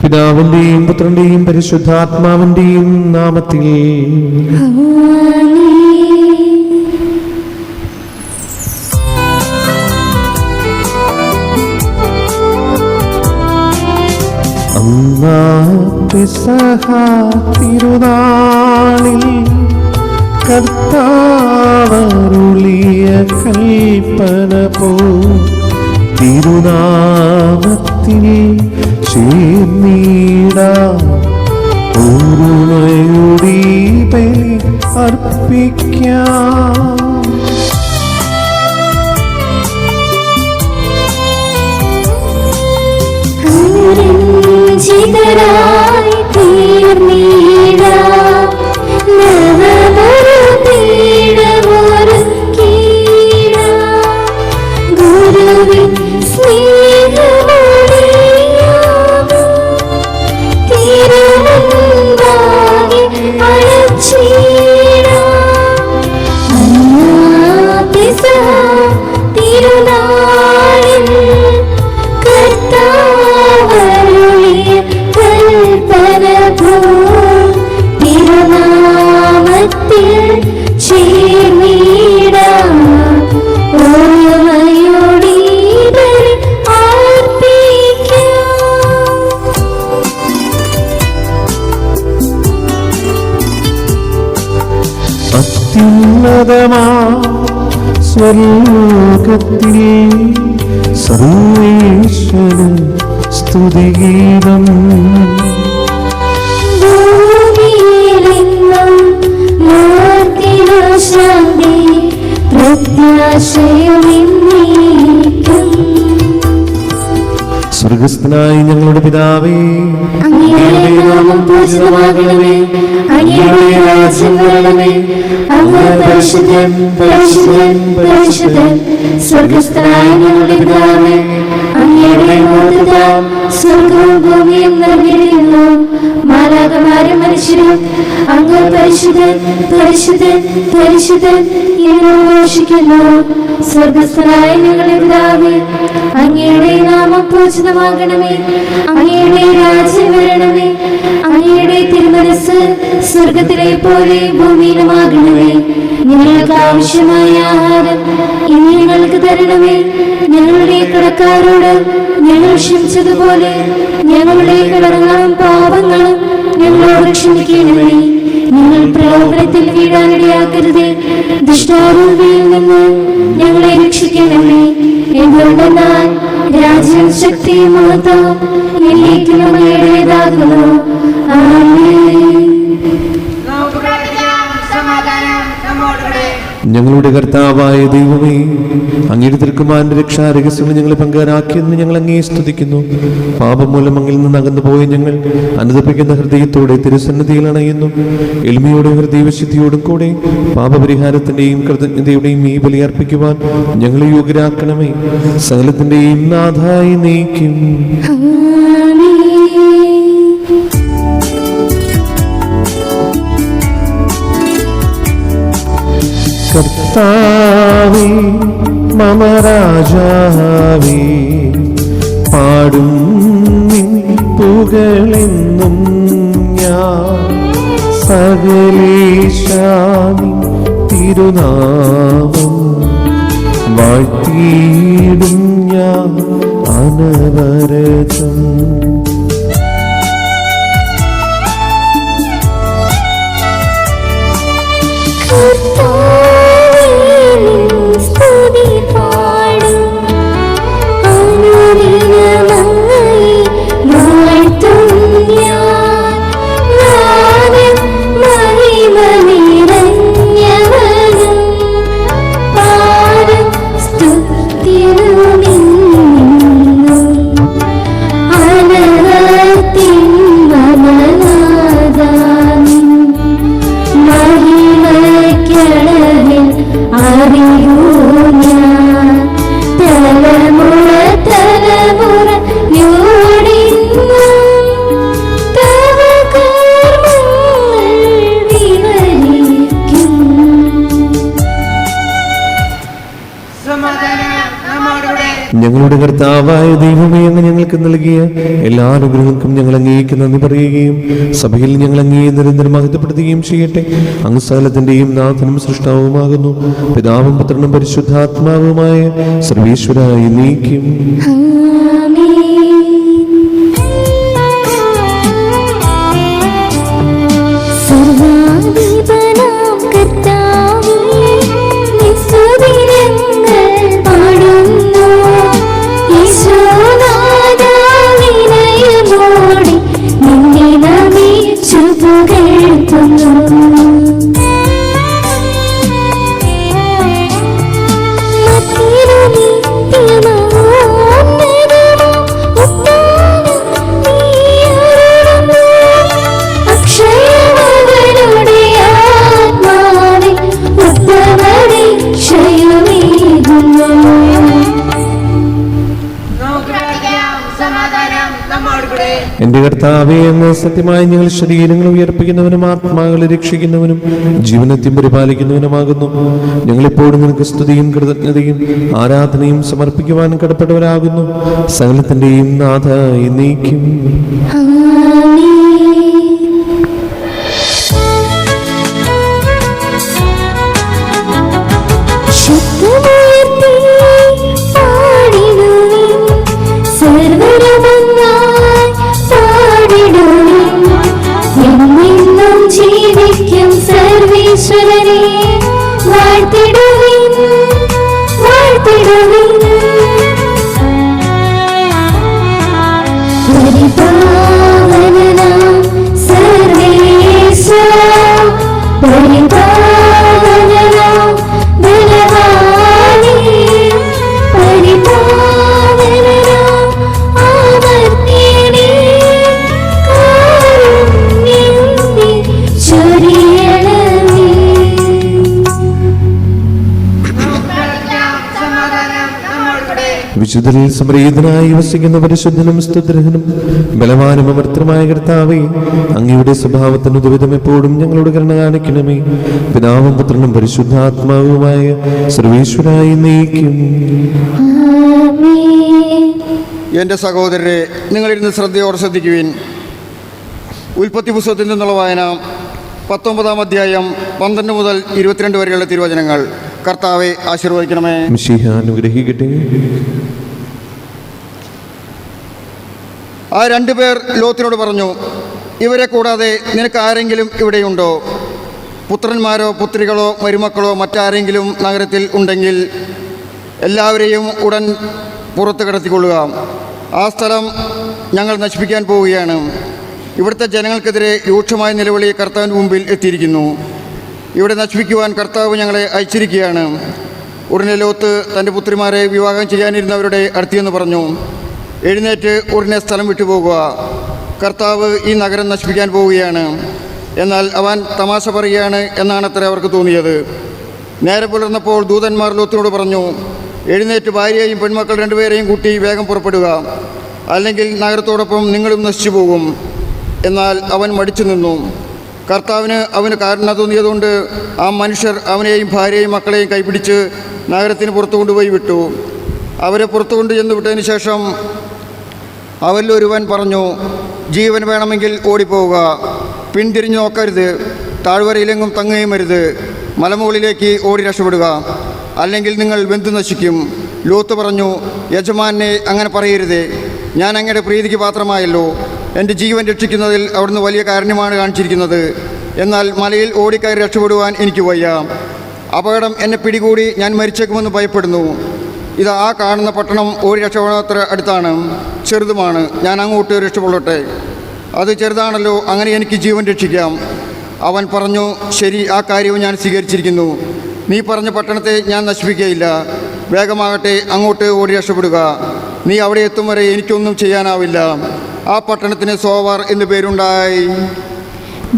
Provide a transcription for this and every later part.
പിതാവിന്റെയും പുത്രന്റെയും പരിശുദ്ധാത്മാവിന്റെയും നാമത്തിൽ തിരുനാളിൽ കർത്താവരുളിയ കൽപ്പന പോ തിരുനാമത്തിൽ ചേർന്നിടാം ഒരുമയോടെ ബലി അർപ്പിക്കാം. ചിതരായി തീർന്നിടാം നവമൊരു പീഠമൊരുക്കിടാം ഗുരുവിൻ സ്നേഹമൊഴിയാമോ തിരുമുൻപാകെ അണച്ചിടാം. തിരുനാളിൽ കർത്താവരുളിയ കൽപ്പന പോൽ തിരുനാമത്തിൽ ചേർന്നിടാം ഒരുമയോടെ ബലി അർപ്പിക്കാം. അത്യുന്നതമാ സ്വർഗത്തിൽ സർവേശ്വരൻ സ്തുതിഗീതം ഭൂമിയിലെങ്ങും നാട്ടിനു ശാന്തി പ്രത്യാശയുമെന്നേക്കും. സ്വർഗസ്ഥനായ ഞങ്ങളുടെ പിതാവേ, അങ്ങയുടെ നാമം പൂജിതമാകണമേ, അങ്ങയുടെ രാജ്യം വരണമേ, അങ്ങ് പരിശുദ്ധൻ പരിശുദ്ധൻ പരിശുദ്ധൻ. സ്വർഗസ്ഥനായ ഞങ്ങളുടെ പിതാവേ, അങ്ങയുടെ നാമത്താൽ സ്വർഗവും ഭൂമിയും നിറഞ്ഞിരിക്കുന്നു. മാലാഖമാരും മനുഷ്യരും അങ്ങ് പരിശുദ്ധൻ പരിശുദ്ധൻ പരിശുദ്ധൻ എന്ന് ഘോഷിക്കുന്നു. സ്വർഗസ്ഥനായ ഞങ്ങളുടെ പിതാവേ, അങ്ങയുടെ നാമം പൂജിതമാകണമേ, അങ്ങയുടെ രാജ്യം വരണമേ, അങ്ങയുടെ തിരുമനസ്സ് സ്വർഗത്തിലെ പോലെ ഭൂമിയിലുമാകണമേ. ഞങ്ങൾക്ക് ആവശ്യമായ ആഹാരം ഇനി ഞങ്ങൾക്ക് തരണമേ. ഞങ്ങളുടെ കടക്കാരോട് ഞങ്ങൾ ക്ഷമിച്ചതുപോലെ ഞങ്ങളുടെ കടങ്ങളും പാപങ്ങളും ഞങ്ങളോട് ക്ഷമിക്കണമേ. ഞങ്ങൾ പ്രലോഭനത്തിൽ വീഴാനിടയാക്കരുത്, ദുഷ്ടാരൂപിയിൽ നിന്ന് ഞങ്ങളെ രക്ഷിക്കണമേ. എന്തുകൊണ്ടെന്നാൽ രാജ്യം ശക്തിയും മഹത്വവും എന്നേക്കും അങ്ങയുടേതാകുന്നു. ആമേൻ. ഞങ്ങളുടെ കർത്താവായ ദൈവമേ, അങ്ങയുടെ തിരുക്കുമാരന്റെ രക്ഷാരഹസ്യങ്ങൾ ഞങ്ങളെ പങ്കാരാക്കിയെന്ന് ഞങ്ങൾ അങ്ങേ സ്തുതിക്കുന്നു. പാപം മൂലം അങ്ങിൽ നിന്ന് അകന്നു പോയ ഞങ്ങൾ അനുതപിക്കുന്ന ഹൃദയത്തോടെ തിരുസന്നിധിയിൽ അണയുന്നു. എളിമയോടും ഹൃദയവിശുദ്ധിയോടും കൂടെ പാപപരിഹാരത്തിന്റെയും കൃതജ്ഞതയുടെയും ഈ ബലി അർപ്പിക്കുവാൻ ഞങ്ങളെ യോഗ്യരാക്കണമേ. സകലത്തിന്റെയും നാഥായി നീക്കും. കർത്താവേ മമ രാജാവേ, പാടും നിൻ പുകഴെന്നും ഞാൻ. സകലേശാനി തിരുനാമം വാഴ്ത്തിയിടും ഞാൻ അനവരതം. ും ഞങ്ങളുടെ കർത്താവായ ദൈവമേ, അങ്ങ് ഞങ്ങൾക്ക് നൽകിയ എല്ലാ അനുഗ്രഹങ്ങൾക്കും ഞങ്ങൾ അങ്ങേക്ക് നന്ദി പറയുകയും സഭയിൽ ഞങ്ങൾ അങ്ങേ നിരന്തരം മഹത്വപ്പെടുത്തുകയും ചെയ്യട്ടെ. അങ്ങ് സകലത്തിന്റെയും നാഥനും സൃഷ്ടാവുമാകുന്നു. പിതാവും പുത്രനും പരിശുദ്ധാത്മാവുമായ സർവീശ്വരായി നീക്കും. എന്റെ കർത്താവേ, അങ്ങ് സത്യമായി ഞങ്ങൾ ശരീരങ്ങൾ ഉയർപ്പിക്കുന്നവനും ആത്മാക്കളെ രക്ഷിക്കുന്നവനും ജീവനത്തെയും പരിപാലിക്കുന്നവനുമാകുന്നു. ഞങ്ങളെപ്പോഴും നിനക്ക് സ്തുതിയും കൃതജ്ഞതയും ആരാധനയും സമർപ്പിക്കുവാൻ കടപ്പെട്ടവരാകുന്നു. സകലത്തിന്റെയും നാഥ എന്നേക്കും. ജീവിക്കും സർവീശ്വരനെ വാഴ്ത്തിടുവിൻ, വാഴ്ത്തിടുവിൻ. പരിപാവനനാം സർവേശ്വര, പരിപാവനനാം ബലവാനേ, പരിപാവനനാം ആവർത്തിയനേ, വിശുദ്ധരിൽ സമരീതനായി വസിക്കുന്ന പരിശുദ്ധനും സ്തുത്യർഹനും ബലവാനും അമർത്തനുമായ കർത്താവേ, അങ്ങയുടെ സ്വഭാവത്തിന് ദുരിതം എപ്പോഴും ഞങ്ങളോട് കരുണ കാണിക്കണമേ. പിതാവും പുത്രനും പരിശുദ്ധാത്മാവുമായ സർവീശ്വരായി നീക്കും. എൻ്റെ സഹോദരരെ, നിങ്ങളിരുന്ന് ശ്രദ്ധയോടെ ശ്രദ്ധിക്കുവിൻ. ഉൽപ്പത്തി പുസ്തകത്തിൽ നിന്നുള്ള വായന 19-ാം അധ്യായം 12 മുതൽ 22 വരെയുള്ള തിരുവചനങ്ങൾ. കർത്താവെ ആശീർവദിക്കണമേ. മിശിഹ അനുഗ്രഹിക്കട്ടെ. ആ 2 പേർ ലോത്തിനോട് പറഞ്ഞു, ഇവരെ കൂടാതെ നിനക്ക് ആരെങ്കിലും ഇവിടെയുണ്ടോ? പുത്രന്മാരോ പുത്രികളോ മരുമക്കളോ മറ്റാരെങ്കിലും നഗരത്തിൽ ഉണ്ടെങ്കിൽ എല്ലാവരെയും ഉടൻ പുറത്ത് കടത്തിക്കൊള്ളുക. ആ സ്ഥലം ഞങ്ങൾ നശിപ്പിക്കാൻ പോവുകയാണ്. ഇവിടുത്തെ ജനങ്ങൾക്കെതിരെ രൂക്ഷമായ നിലവിളി കർത്താവിൻ്റെ മുമ്പിൽ എത്തിയിരിക്കുന്നു. ഇവിടെ നശിപ്പിക്കുവാൻ കർത്താവ് ഞങ്ങളെ അയച്ചിരിക്കുകയാണ്. ഉടനെ ലോത്ത് തൻ്റെ പുത്രിമാരെ വിവാഹം ചെയ്യാനിരുന്നവരുടെ അടുത്തെന്ന് പറഞ്ഞു, എഴുന്നേറ്റ് ഉടനെ സ്ഥലം വിട്ടുപോകുക. കർത്താവ് ഈ നഗരം നശിപ്പിക്കാൻ പോവുകയാണ്. എന്നാൽ അവൻ തമാശ പറയുകയാണ് എന്നാണത്രേ അവർക്ക് തോന്നിയത്. നേരെ പുലർന്നപ്പോൾ ദൂതന്മാർ ലോത്തിനോട് പറഞ്ഞു, എഴുന്നേറ്റ് ഭാര്യയെയും പെൺമക്കൾ 2 പേരെയും കൂട്ടി വേഗം പുറപ്പെടുക, അല്ലെങ്കിൽ നഗരത്തോടൊപ്പം നിങ്ങളും നശിച്ചു പോകും. എന്നാൽ അവൻ മടിച്ചു നിന്നു. കർത്താവിന് അവന് കാരണം തോന്നിയതുകൊണ്ട് ആ മനുഷ്യർ അവനെയും ഭാര്യയെയും മക്കളെയും കൈപിടിച്ച് നഗരത്തിന് പുറത്തു കൊണ്ടുപോയി വിട്ടു. അവരെ പുറത്തു കൊണ്ടു ചെന്ന് വിട്ടതിന് ശേഷം അവരിലൊരുവൻ പറഞ്ഞു, ജീവൻ വേണമെങ്കിൽ ഓടിപ്പോവുക, പിന്തിരിഞ്ഞു നോക്കരുത്, താഴ്വരയിലെങ്ങും തങ്ങുകയും അരുത്, മലമുകളിലേക്ക് ഓടി രക്ഷപ്പെടുക, അല്ലെങ്കിൽ നിങ്ങൾ വെന്തു നശിക്കും. ലോത്ത് പറഞ്ഞു, യജമാനെ അങ്ങനെ പറയരുതേ, ഞാൻ അങ്ങയുടെ പ്രീതിക്ക് പാത്രമായല്ലോ. എൻ്റെ ജീവൻ രക്ഷിക്കുന്നതിൽ അവിടുന്ന് വലിയ കാരുണ്യമാണ് കാണിച്ചിരിക്കുന്നത്. എന്നാൽ മലയിൽ ഓടിക്കയറി രക്ഷപ്പെടുവാൻ എനിക്ക് വയ്യ. അപകടം എന്നെ പിടികൂടി ഞാൻ മരിച്ചേക്കുമെന്ന് ഭയപ്പെടുന്നു. ഇത് ആ കാണുന്ന പട്ടണം ഓടി രക്ഷപ്പെടാത്ര അടുത്താണ്, ചെറുതുമാണ്. ഞാൻ അങ്ങോട്ട് രക്ഷപ്പെടട്ടെ. അത് ചെറുതാണല്ലോ, അങ്ങനെ എനിക്ക് ജീവൻ രക്ഷിക്കാം. അവൻ പറഞ്ഞു, ശരി, ആ കാര്യവും ഞാൻ സ്വീകരിച്ചിരിക്കുന്നു. നീ പറഞ്ഞ പട്ടണത്തെ ഞാൻ നശിപ്പിക്കുകയില്ല. വേഗമാകട്ടെ, അങ്ങോട്ട് ഓടി രക്ഷപ്പെടുക. നീ അവിടെ എത്തും വരെ എനിക്കൊന്നും ചെയ്യാനാവില്ല. ആ പട്ടണത്തിന് സോവാർ എന്ന് പേരുണ്ടായി.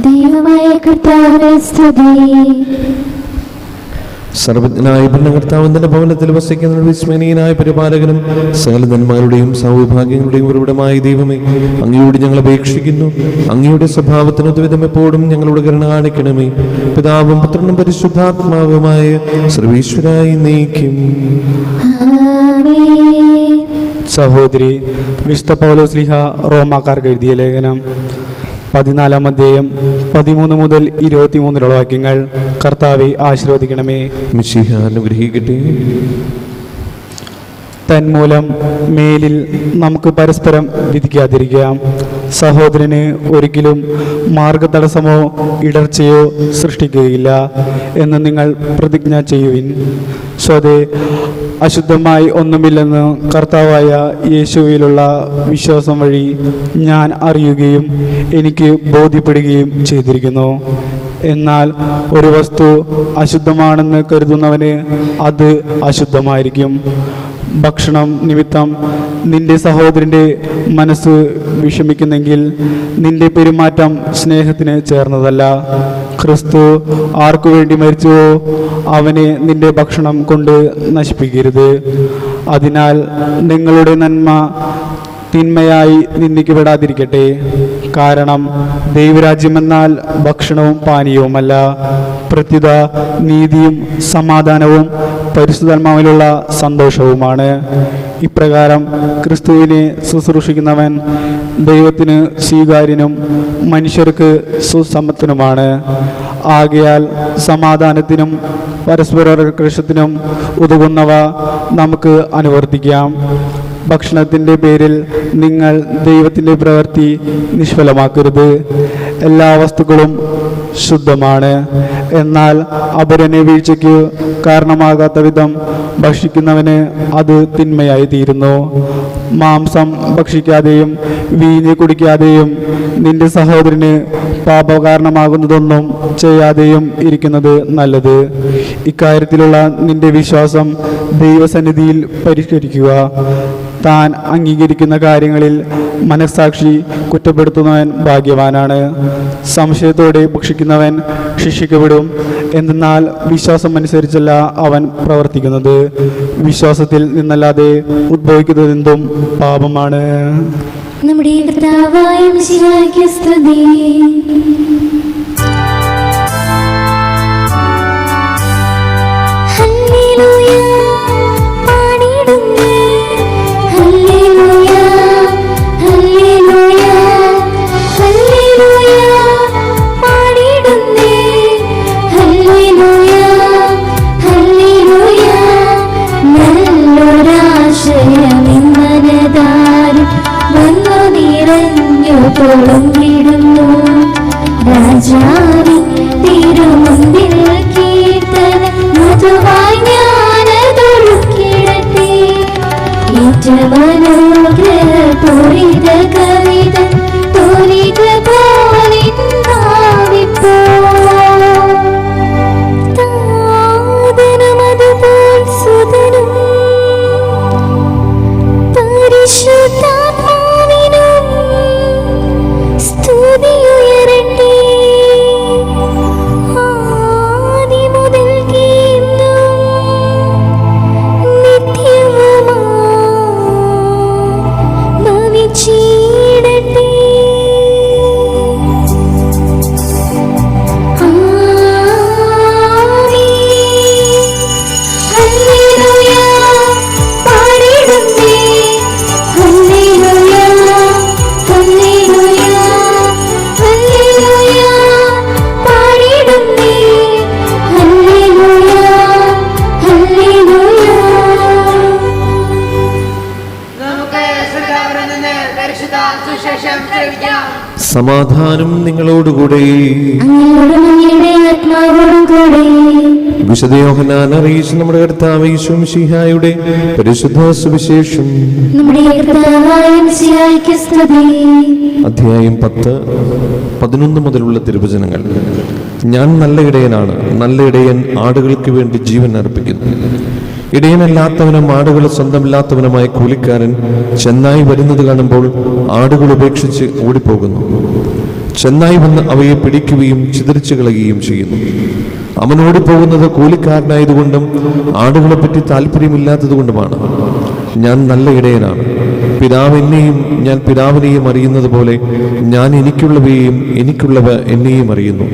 ദൈവമായ കർത്താവേ സ്തുതി. സർവജ്ഞനായ ഭരണകർത്താവിൻ തന്റെ ഭവനത്തിൽ വസിക്കുന്ന വിസ്മരണീയനായ പരിപാലകനും സകല നന്മകളുടെയും സൗഭാഗ്യങ്ങളുടെയും ഉറവിടമായ ദൈവമേ, അങ്ങയോട് ഞങ്ങൾ അപേക്ഷിക്കുന്നു. അങ്ങയുടെ സ്വഭാവത്തിന് ദ്വിധം എപ്പോഴും ഞങ്ങളോട് കരുണ കാണിക്കണമേ. പിതാവും പുത്രനും പരിശുദ്ധാത്മാവുമായ സർവീശ്വരായി നീക്കും. ആമേൻ. സഹോദരി, വിശുദ്ധ പൗലോസ്ലീഹ റോമാക്കാർക്ക് എഴുതിയ ലേഖനം 14-ാം അധ്യായം 13 മുതൽ 23 വാക്യങ്ങൾ. കർത്താവെ ആശീർവദിക്കണമേ. മിശിഹ അനുഗ്രഹിക്കട്ടെ. തന്മൂലം മേലിൽ നമുക്ക് പരസ്പരം വിധിക്കാതിരിക്കാം. സഹോദരന് ഒരിക്കലും മാർഗതടസ്സമോ ഇടർച്ചയോ സൃഷ്ടിക്കുകയില്ല എന്ന് നിങ്ങൾ പ്രതിജ്ഞ ചെയ്യുവിൻ. സ്വതേ അശുദ്ധമായി ഒന്നുമില്ലെന്ന് കർത്താവായ യേശുവിലുള്ള വിശ്വാസം വഴി ഞാൻ അറിയുകയും എനിക്ക് ബോധ്യപ്പെടുകയും ചെയ്തിരിക്കുന്നു. എന്നാൽ ഒരു വസ്തു അശുദ്ധമാണെന്ന് കരുതുന്നവന് അത് അശുദ്ധമായിരിക്കും. ഭക്ഷണം നിമിത്തം നിന്റെ സഹോദരൻ്റെ മനസ്സ് വിഷമിക്കുന്നെങ്കിൽ നിന്റെ പെരുമാറ്റം സ്നേഹത്തിന് ചേർന്നതല്ല. ക്രിസ്തു ആർക്കു വേണ്ടി മരിച്ചുവോ അവനെ നിന്റെ ഭക്ഷണം കൊണ്ട് നശിപ്പിക്കരുത്. അതിനാൽ നിങ്ങളുടെ നന്മ തിന്മയായി നിന്ദിക്കപ്പെടാതിരിക്കട്ടെ. കാരണം ദൈവരാജ്യമെന്നാൽ ഭക്ഷണവും പാനീയവുമല്ല, പ്രത്യുത നീതിയും സമാധാനവും പരിശുദ്ധാത്മാവിലുള്ള സന്തോഷവുമാണ്. ഇപ്രകാരം ക്രിസ്തുവിനെ ശുശ്രൂഷിക്കുന്നവൻ ദൈവത്തിന് സ്വീകാര്യനും മനുഷ്യർക്ക് സുസമ്മതനുമാണ്. ആകയാൽ സമാധാനത്തിനും പരസ്പരകൃഷത്തിനും ഉതകുന്നവ നമുക്ക് അനുവർത്തിക്കാം. ഭക്ഷണത്തിൻ്റെ പേരിൽ നിങ്ങൾ ദൈവത്തിൻ്റെ പ്രവൃത്തി നിഷ്ഫലമാക്കരുത്. എല്ലാ വസ്തുക്കളും ശുദ്ധമാണ്. എന്നാൽ അപരനെ വീഴ്ചയ്ക്ക് കാരണമാകാത്ത വിധം ഭക്ഷിക്കുന്നവന് അത് തിന്മയായി തീരുന്നു. മാംസം ഭക്ഷിക്കാതെയും വീഞ്ഞ് കുടിക്കാതെയും നിന്റെ സഹോദരന് പാപകാരണമാകുന്നതൊന്നും ചെയ്യാതെയും ഇരിക്കുന്നത് നല്ലത്. ഇക്കാര്യത്തിലുള്ള നിന്റെ വിശ്വാസം ദൈവസന്നിധിയിൽ പരിഷ്കരിക്കുക. താൻ അംഗീകരിക്കുന്ന കാര്യങ്ങളിൽ മനസ്സാക്ഷി കുറ്റപ്പെടുത്തുന്നവൻ ഭാഗ്യവാനാണ്. സംശയത്തോടെ ഭക്ഷിക്കുന്നവൻ ശിക്ഷിക്കപ്പെടും. എന്നാൽ വിശ്വാസം അനുസരിച്ചല്ല അവൻ പ്രവർത്തിക്കുന്നത്. വിശ്വാസത്തിൽ നിന്നല്ലാതെ ഉദ്ഭവിക്കുന്നതെന്തും പാപമാണ്. നമ്മുടെ കർത്താവായ മിശിഹായ്ക്ക് സ്തുതി. ഹല്ലേലൂയ പാടിടുന്നേ, ഹല്ലേലൂയ ഹല്ലേലൂയ ഹല്ലേലൂയ പാടിടുന്നേ, ഹല്ലേലൂയ ഹല്ലേലൂയ. നല്ലൊരാശയം ഇന്നനതാരും വന്നു നിറഞ്ഞു തുളുമ്പിടുന്നു. രാജാവിൻ തിരുമുമ്പിൽ കീർത്തന മധുവായി ഞാനതൊഴുക്കിടട്ടെ. ഏറ്റമനോഗ്രഹപൂരിത കവിത തോലിക പോലെ ഭാവിപ്പോ. താതനുമതുപോൽ സുതനും പരിശുദ്ധാത്മാവിനും സ്തുതിയുയരട്ടെ. ആദിമുതൽക്കേ എന്നും നിത്യവുമായി ഭവിച്ചിടട്ടെ. ഹല്ലേലൂയ പാടിടുന്നേ, ഹല്ലേലൂയ ഹല്ലേലൂയ ഹല്ലേലൂയ പാടിടുന്നേ, ഹല്ലേലൂയ ഹല്ലേലൂയ. നമുക്ക് ശ്രീരാമനിൽ നിന്ന് പരിശുദ്ധ സുവിശേഷം ശ്രവിക്കാം. സമാധാനം നിങ്ങളോടുകൂടെ. അങ്ങയോടും അങ്ങയുടെ ആത്മാവോടും കൂടെ. വിശുദ്ധ യോഹന്നാൻ അറിയിച്ച നമ്മുടെ കർത്താവ് യേശു മിശിഹായുടെ പരിശുദ്ധ സുവിശേഷം. നമ്മുടെ കർത്താവായ മിശിഹായ്ക്ക് സ്തുതി. അധ്യായം 10-11 മുതലുള്ള തിരുവചനങ്ങൾ. ഞാൻ നല്ല ഇടയനാണ്. നല്ല ഇടയൻ ആടുകൾക്ക് വേണ്ടി ജീവൻ അർപ്പിക്കുന്നു. ഇടയനല്ലാത്തവനും ആടുകൾ സ്വന്തമില്ലാത്തവനുമായ കൂലിക്കാരൻ ചെന്നായി വരുന്നത് കാണുമ്പോൾ ആടുകൾ ഉപേക്ഷിച്ച് ഓടിപ്പോകുന്നു. ചെന്നായി വന്ന് അവയെ പിടിക്കുകയും ചിതറിച്ചു കളയുകയും ചെയ്യുന്നു. അവൻ ഓടിപ്പോകുന്നത് കൂലിക്കാരനായതുകൊണ്ടും ആടുകളെപ്പറ്റി താല്പര്യമില്ലാത്തതുകൊണ്ടുമാണ്. ഞാൻ നല്ല ഇടയനാണ്. പിതാവ് എന്നെയും ഞാൻ പിതാവിനെയും അറിയുന്നത് പോലെ ഞാൻ എനിക്കുള്ളവയെയും എനിക്കുള്ളവ എന്നെയും അറിയുന്നു.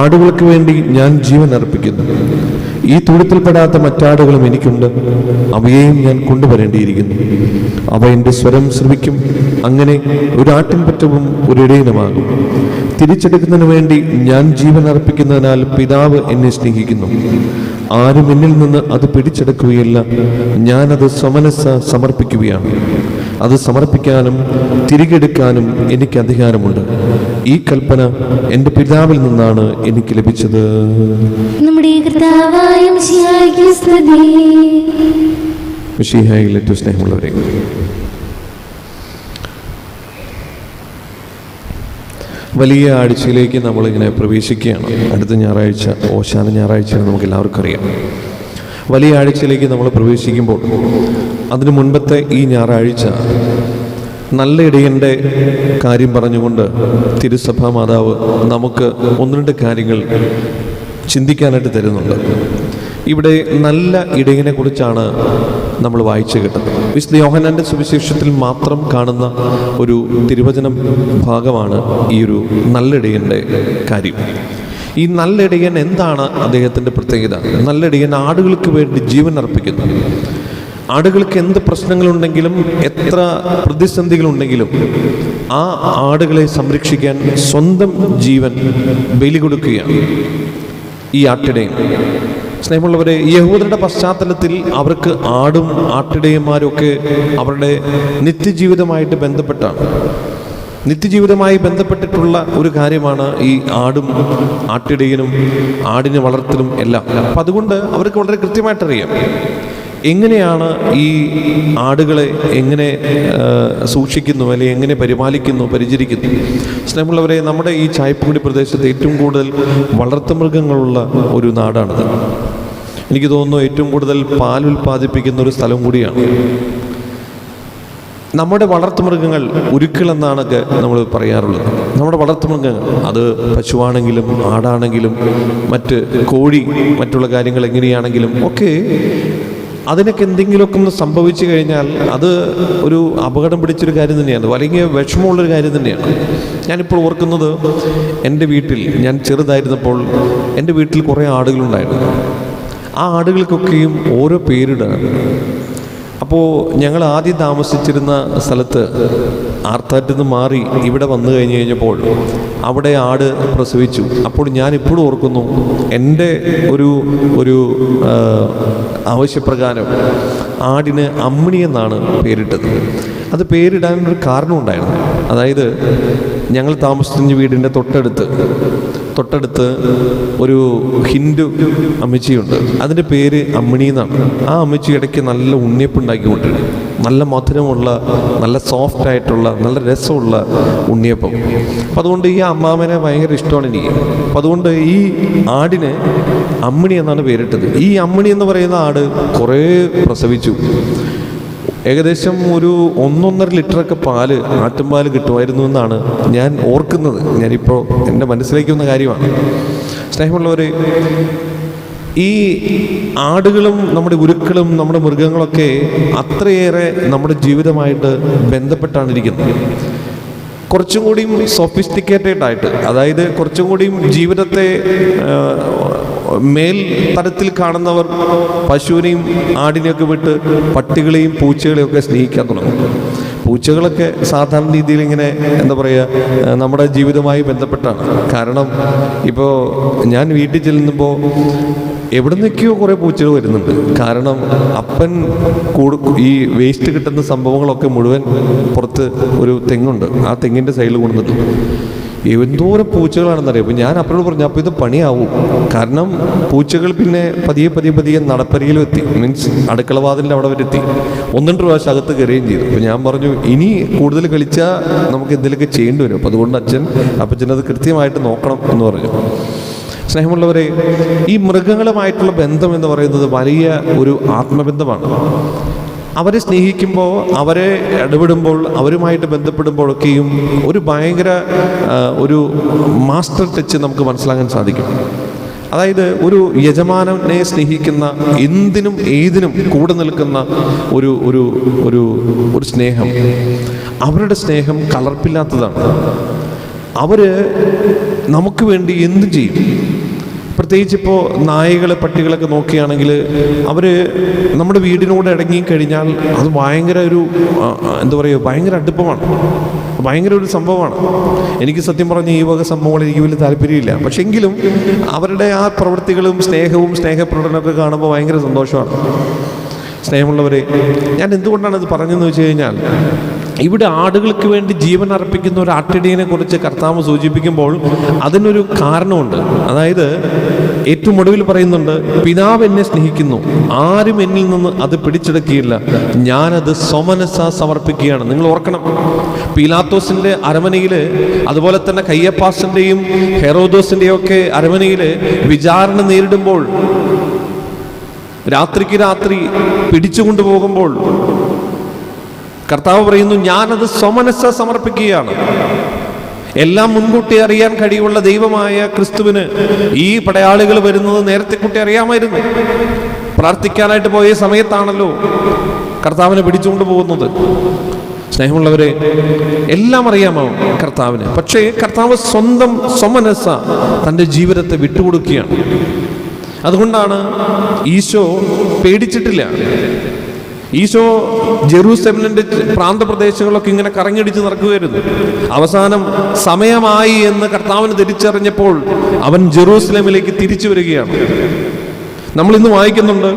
ആടുകൾക്ക് വേണ്ടി ഞാൻ ജീവൻ അർപ്പിക്കുന്നു. ഈ തുഴുത്തിൽപ്പെടാത്ത മറ്റാടുകളും എനിക്കുണ്ട്, അവയെയും ഞാൻ കൊണ്ടുവരേണ്ടിയിരിക്കുന്നു. അവ എൻ്റെ സ്വരം ശ്രവിക്കും. അങ്ങനെ ഒരു ആട്ടിൻപറ്റവും ഒരു ഇടയനുമാകും. തിരിച്ചെടുക്കുന്നതിന് വേണ്ടി ഞാൻ ജീവൻ അർപ്പിക്കുന്നതിനാൽ പിതാവ് എന്നെ സ്നേഹിക്കുന്നു. ആരും എന്നിൽ നിന്ന് അത് പിടിച്ചെടുക്കുകയില്ല. ഞാനത് സ്വമനസ്സ സമർപ്പിക്കുകയാണ്. അത് സമർപ്പിക്കാനും തിരികെ എടുക്കാനും എനിക്ക് അധികാരമുണ്ട്. ഈ കൽപ്പന എൻ്റെ പിതാവിൽ നിന്നാണ് എനിക്ക് ലഭിച്ചത്. നമ്മുടെ കർത്താവായ മിശിഹായ്ക്ക് സ്തുതി. മിശിഹായിൽ ഏറ്റവും സ്നേഹമുള്ളവരെ, വലിയ ആഴ്ചയിലേക്ക് നമ്മളിങ്ങനെ പ്രവേശിക്കുകയാണ്. അടുത്ത ഞായറാഴ്ച ഓശാന ഞായറാഴ്ചയാണ്, നമുക്ക് എല്ലാവർക്കും അറിയാം. വലിയ ആഴ്ചയിലേക്ക് നമ്മൾ പ്രവേശിക്കുമ്പോൾ അതിനു മുൻപത്തെ ഈ ഞായറാഴ്ച നല്ല ഇടയൻ്റെ കാര്യം പറഞ്ഞുകൊണ്ട് തിരുസഭാ മാതാവ് നമുക്ക് ഒന്ന് രണ്ട് കാര്യങ്ങൾ ചിന്തിക്കാനായിട്ട് തരുന്നുണ്ട്. ഇവിടെ നല്ല ഇടയനെ കുറിച്ചാണ് നമ്മൾ വായിച്ചു കേട്ടത്. വിശുദ്ധ യോഹന്നാന്റെ സുവിശേഷത്തിൽ മാത്രം കാണുന്ന ഒരു തിരുവചനം ഭാഗമാണ് ഈ ഒരു നല്ല ഇടയൻ്റെ കാര്യം. ഈ നല്ല ഇടയൻ എന്താണ് അദ്ദേഹത്തിൻ്റെ പ്രത്യേകത? നല്ല ഇടയൻ ആടുകൾക്ക് വേണ്ടി ജീവൻ അർപ്പിക്കുന്നു. ആടുകൾക്ക് എന്ത് പ്രശ്നങ്ങളുണ്ടെങ്കിലും എത്ര പ്രതിസന്ധികളുണ്ടെങ്കിലും ആ ആടുകളെ സംരക്ഷിക്കാൻ സ്വന്തം ജീവൻ ബലി കൊടുക്കുകയാണ് ഈ ആട്ടിടയൻ. സ്നേഹമുള്ളവരെ, യഹൂദരുടെ പശ്ചാത്തലത്തിൽ അവർക്ക് ആടും ആട്ടിടയന്മാരും ഒക്കെ അവരുടെ നിത്യജീവിതമായിട്ട് നിത്യജീവിതമായി ബന്ധപ്പെട്ടിട്ടുള്ള ഒരു കാര്യമാണ് ഈ ആടും ആട്ടിടയനും ആടിനെ വളർത്തലും എല്ലാം. അപ്പം അതുകൊണ്ട് അവർക്ക് വളരെ കൃത്യമായിട്ടറിയാം എങ്ങനെയാണ് ഈ ആടുകളെ എങ്ങനെ സൂക്ഷിക്കുന്നു, അല്ലെങ്കിൽ എങ്ങനെ പരിപാലിക്കുന്നു, പരിചരിക്കുന്നു. സ്നേഹമുള്ളവരെ, നമ്മുടെ ഈ ചായപ്പുകുടി പ്രദേശത്ത് ഏറ്റവും കൂടുതൽ വളർത്തുമൃഗങ്ങളുള്ള ഒരു നാടാണിത്. എനിക്ക് തോന്നുന്നു ഏറ്റവും കൂടുതൽ പാൽ ഉൽപ്പാദിപ്പിക്കുന്ന ഒരു സ്ഥലം കൂടിയാണ്. നമ്മുടെ വളർത്തുമൃഗങ്ങൾ ഉരുക്കളെന്നാണൊക്കെ നമ്മൾ പറയാറുള്ളത്. നമ്മുടെ വളർത്തുമൃഗങ്ങൾ, അത് പശുവാണെങ്കിലും ആടാണെങ്കിലും മറ്റ് കോഴി, മറ്റുള്ള കാര്യങ്ങൾ എങ്ങനെയാണെങ്കിലും ഒക്കെ അതിനൊക്കെ എന്തെങ്കിലുമൊക്കെ ഒന്ന് സംഭവിച്ചു കഴിഞ്ഞാൽ അത് ഒരു അപകടം പിടിച്ചൊരു കാര്യം തന്നെയാണ്, അല്ലെങ്കിൽ വിഷമമുള്ളൊരു കാര്യം തന്നെയാണ്. ഞാനിപ്പോൾ ഓർക്കുന്നത്, എൻ്റെ വീട്ടിൽ ഞാൻ ചെറുതായിരുന്നപ്പോൾ എൻ്റെ വീട്ടിൽ കുറേ ആടുകളുണ്ടായിരുന്നു. ആ ആടുകൾക്കൊക്കെയും ഓരോ പേരിടാണ്. അപ്പോൾ ഞങ്ങൾ ആദ്യം താമസിച്ചിരുന്ന സ്ഥലത്ത് ആർത്താറ്റിൽ നിന്ന് മാറി ഇവിടെ വന്നു കഴിഞ്ഞപ്പോൾ അവിടെ ആട് പ്രസവിച്ചു. അപ്പോൾ ഞാനിപ്പോഴും ഓർക്കുന്നു, എൻ്റെ ഒരു ആവശ്യപ്രകാരം ആടിന് അമ്മിണി എന്നാണ് പേരിട്ടത്. അത് പേരിടാനൊരു കാരണമുണ്ടായിരുന്നു. അതായത് ഞങ്ങൾ താമസിച്ച വീടിൻ്റെ തൊട്ടടുത്ത് ഒരു ഹിന്ദു അമ്മച്ചിയുണ്ട്. അതിൻ്റെ പേര് അമ്മിണി എന്നാണ്. ആ അമ്മച്ചി ഇടയ്ക്ക് നല്ല ഉണ്ണിയപ്പുണ്ടാക്കിക്കൊണ്ടിരുന്നു. നല്ല മധുരമുള്ള, നല്ല സോഫ്റ്റ് ആയിട്ടുള്ള, നല്ല രസമുള്ള ഉണ്ണിയപ്പം. അപ്പം അതുകൊണ്ട് ഈ അമ്മാമനെ ഭയങ്കര ഇഷ്ടമാണ് എനിക്ക്. അപ്പം അതുകൊണ്ട് ഈ ആടിന് അമ്മിണി എന്നാണ് പേരിട്ടത്. ഈ അമ്മിണി എന്ന് പറയുന്ന ആട് കുറേ പ്രസവിച്ചു. ഏകദേശം ഒരു 1.5 ലിറ്ററൊക്കെ പാല്, ആട്ടുംപാല് കിട്ടുമായിരുന്നു എന്നാണ് ഞാൻ ഓർക്കുന്നത്. ഞാനിപ്പോൾ എൻ്റെ മനസ്സിലേക്ക് വന്ന കാര്യമാണ്. സ്നേഹമുള്ളവരെ, ഈ ആടുകളും നമ്മുടെ ഉരുക്കളും നമ്മുടെ മൃഗങ്ങളൊക്കെ അത്രയേറെ നമ്മുടെ ജീവിതമായിട്ട് ബന്ധപ്പെട്ടാണ് ഇരിക്കുന്നത്. കുറച്ചും കൂടിയും സൊഫിസ്റ്റിക്കേറ്റഡ് ആയിട്ട്, അതായത് കുറച്ചും കൂടിയും ജീവിതത്തെ മേൽ തരത്തിൽ കാണുന്നവർ പശുവിനെയും ആടിനെയൊക്കെ വിട്ട് പട്ടികളെയും പൂച്ചകളെയും ഒക്കെ സ്നേഹിക്കാൻ തുടങ്ങും. പൂച്ചകളൊക്കെ സാധാരണ രീതിയിൽ ഇങ്ങനെ എന്താ പറയുക, നമ്മുടെ ജീവിതവുമായി ബന്ധപ്പെട്ടാണ്. കാരണം ഇപ്പോൾ ഞാൻ വീട്ടിൽ ചെല്ലുമ്പോൾ എവിടെ നിന്നൊക്കെയോ കുറേ പൂച്ചകൾ വരുന്നുണ്ട്. കാരണം അപ്പൻ ഈ വേസ്റ്റ് കിട്ടുന്ന സംഭവങ്ങളൊക്കെ മുഴുവൻ പുറത്ത് ഒരു തെങ്ങുണ്ട്, ആ തെങ്ങിൻ്റെ സൈഡിൽ കൊണ്ടുവന്നിട്ട് എന്തോരം പൂച്ചകളാണെന്നറിയാം. അപ്പോൾ ഞാൻ അപ്പനോട് പറഞ്ഞു, അപ്പോൾ ഇത് പണിയാവും. കാരണം പൂച്ചകൾ പിന്നെ പതിയെ നടപ്പരിയിലും എത്തി, മീൻസ് അടുക്കളവാതിലിൻ്റെ അവിടെ വരെ എത്തി. 1-2 പ്രാവശ്യം അകത്ത് കയറുകയും ചെയ്തു. അപ്പോൾ ഞാൻ പറഞ്ഞു, ഇനി കൂടുതൽ കളിച്ചാൽ നമുക്ക് എന്തെങ്കിലുമൊക്കെ ചെയ്യേണ്ടി വരും. അപ്പോൾ അതുകൊണ്ട് അപ്പച്ചനത് കൃത്യമായിട്ട് നോക്കണം എന്ന് പറഞ്ഞു. സ്നേഹമുള്ളവരെ, ഈ മൃഗങ്ങളുമായിട്ടുള്ള ബന്ധം എന്ന് പറയുന്നത് വലിയ ഒരു ആത്മബന്ധമാണ്. അവരെ സ്നേഹിക്കുമ്പോൾ, അവരെ ഇടപെടുമ്പോൾ, അവരുമായിട്ട് ബന്ധപ്പെടുമ്പോഴൊക്കെയും ഒരു ഭയങ്കര ഒരു മാസ്റ്റർ ടച്ച് നമുക്ക് മനസ്സിലാക്കാൻ സാധിക്കും. അതായത് ഒരു യജമാനനെ സ്നേഹിക്കുന്ന, എന്തിനും ഏതിനും കൂടെ നിൽക്കുന്ന ഒരു സ്നേഹം, അവരുടെ സ്നേഹം കലർപ്പില്ലാത്തതാണ്. അവർ നമുക്ക് വേണ്ടി എന്തും ചെയ്യും. പ്രത്യേകിച്ച് ഇപ്പോൾ നായകൾ പട്ടികളൊക്കെ നോക്കുകയാണെങ്കിൽ അവർ നമ്മുടെ വീടിനോട് ഇടങ്ങിക്കഴിഞ്ഞാൽ അത് ഭയങ്കര ഒരു എന്താ പറയുക, ഭയങ്കര അടുപ്പമാണ്, ഭയങ്കര ഒരു സംഭവമാണ്. എനിക്ക് സത്യം പറഞ്ഞ ഈ വക സംഭവങ്ങൾ എനിക്ക് വലിയ താല്പര്യമില്ല. പക്ഷെ എങ്കിലും അവരുടെ ആ പ്രവൃത്തികളും സ്നേഹവും സ്നേഹപ്രകടനമൊക്കെ കാണുമ്പോൾ ഭയങ്കര സന്തോഷമാണ്. സ്നേഹമുള്ളവരെ, ഞാൻ എന്തുകൊണ്ടാണ് ഇത് പറഞ്ഞതെന്ന് വെച്ച് കഴിഞ്ഞാൽ, ഇവിടെ ആടുകൾക്ക് വേണ്ടി ജീവൻ അർപ്പിക്കുന്ന ഒരു ആട്ടിടയനെ കുറിച്ച് കർത്താവ് സൂചിപ്പിക്കുമ്പോൾ അതിനൊരു കാരണമുണ്ട്. അതായത് ഏറ്റവും ഒടുവിൽ പറയുന്നുണ്ട്, പിതാവ് എന്നെ സ്നേഹിക്കുന്നു, ആരും എന്നിൽ നിന്ന് അത് പിടിച്ചെടുക്കുകയില്ല, ഞാനത് സ്വമനസ്സ സമർപ്പിക്കുകയാണ്. നിങ്ങൾ ഓർക്കണം, പീലാത്തോസിൻ്റെ അരമനയിൽ, അതുപോലെ തന്നെ കയ്യപ്പാസിൻ്റെയും ഹെറോദോസിൻ്റെയും ഒക്കെ അരമനയിൽ വിചാരണ നേരിടുമ്പോൾ, രാത്രിക്ക് രാത്രി പിടിച്ചുകൊണ്ടുപോകുമ്പോൾ കർത്താവ് പറയുന്നു, ഞാനത് സ്വമനസ്സ സമർപ്പിക്കുകയാണ്. എല്ലാം മുൻകൂട്ടി അറിയാൻ കഴിവുള്ള ദൈവമായ ക്രിസ്തുവിന് ഈ പടയാളികൾ വരുന്നത് നേരത്തെ കൂട്ടി അറിയാമായിരുന്നു. പ്രാർത്ഥിക്കാനായിട്ട് പോയ സമയത്താണല്ലോ കർത്താവിനെ പിടിച്ചുകൊണ്ട് പോകുന്നത്. സ്നേഹമുള്ളവരെ, എല്ലാം അറിയാമോ കർത്താവിന്. പക്ഷേ കർത്താവ് സ്വന്തം സ്വമനസ്സ തൻ്റെ ജീവിതത്തെ വിട്ടുകൊടുക്കുകയാണ്. അതുകൊണ്ടാണ് ഈശോ പേടിച്ചിട്ടില്ല. ഈശോ ജെറൂസലേമിൻ്റെ പ്രാന്തപ്രദേശങ്ങളൊക്കെ ഇങ്ങനെ കറങ്ങിടിച്ച് നടക്കുകയായിരുന്നു. അവസാനം സമയമായി എന്ന് കർത്താവിന് തിരിച്ചറിഞ്ഞപ്പോൾ അവൻ ജെറൂസലേമിലേക്ക് തിരിച്ചു വരികയാണ്. നമ്മൾ ഇന്ന് വായിക്കുന്നുണ്ട്,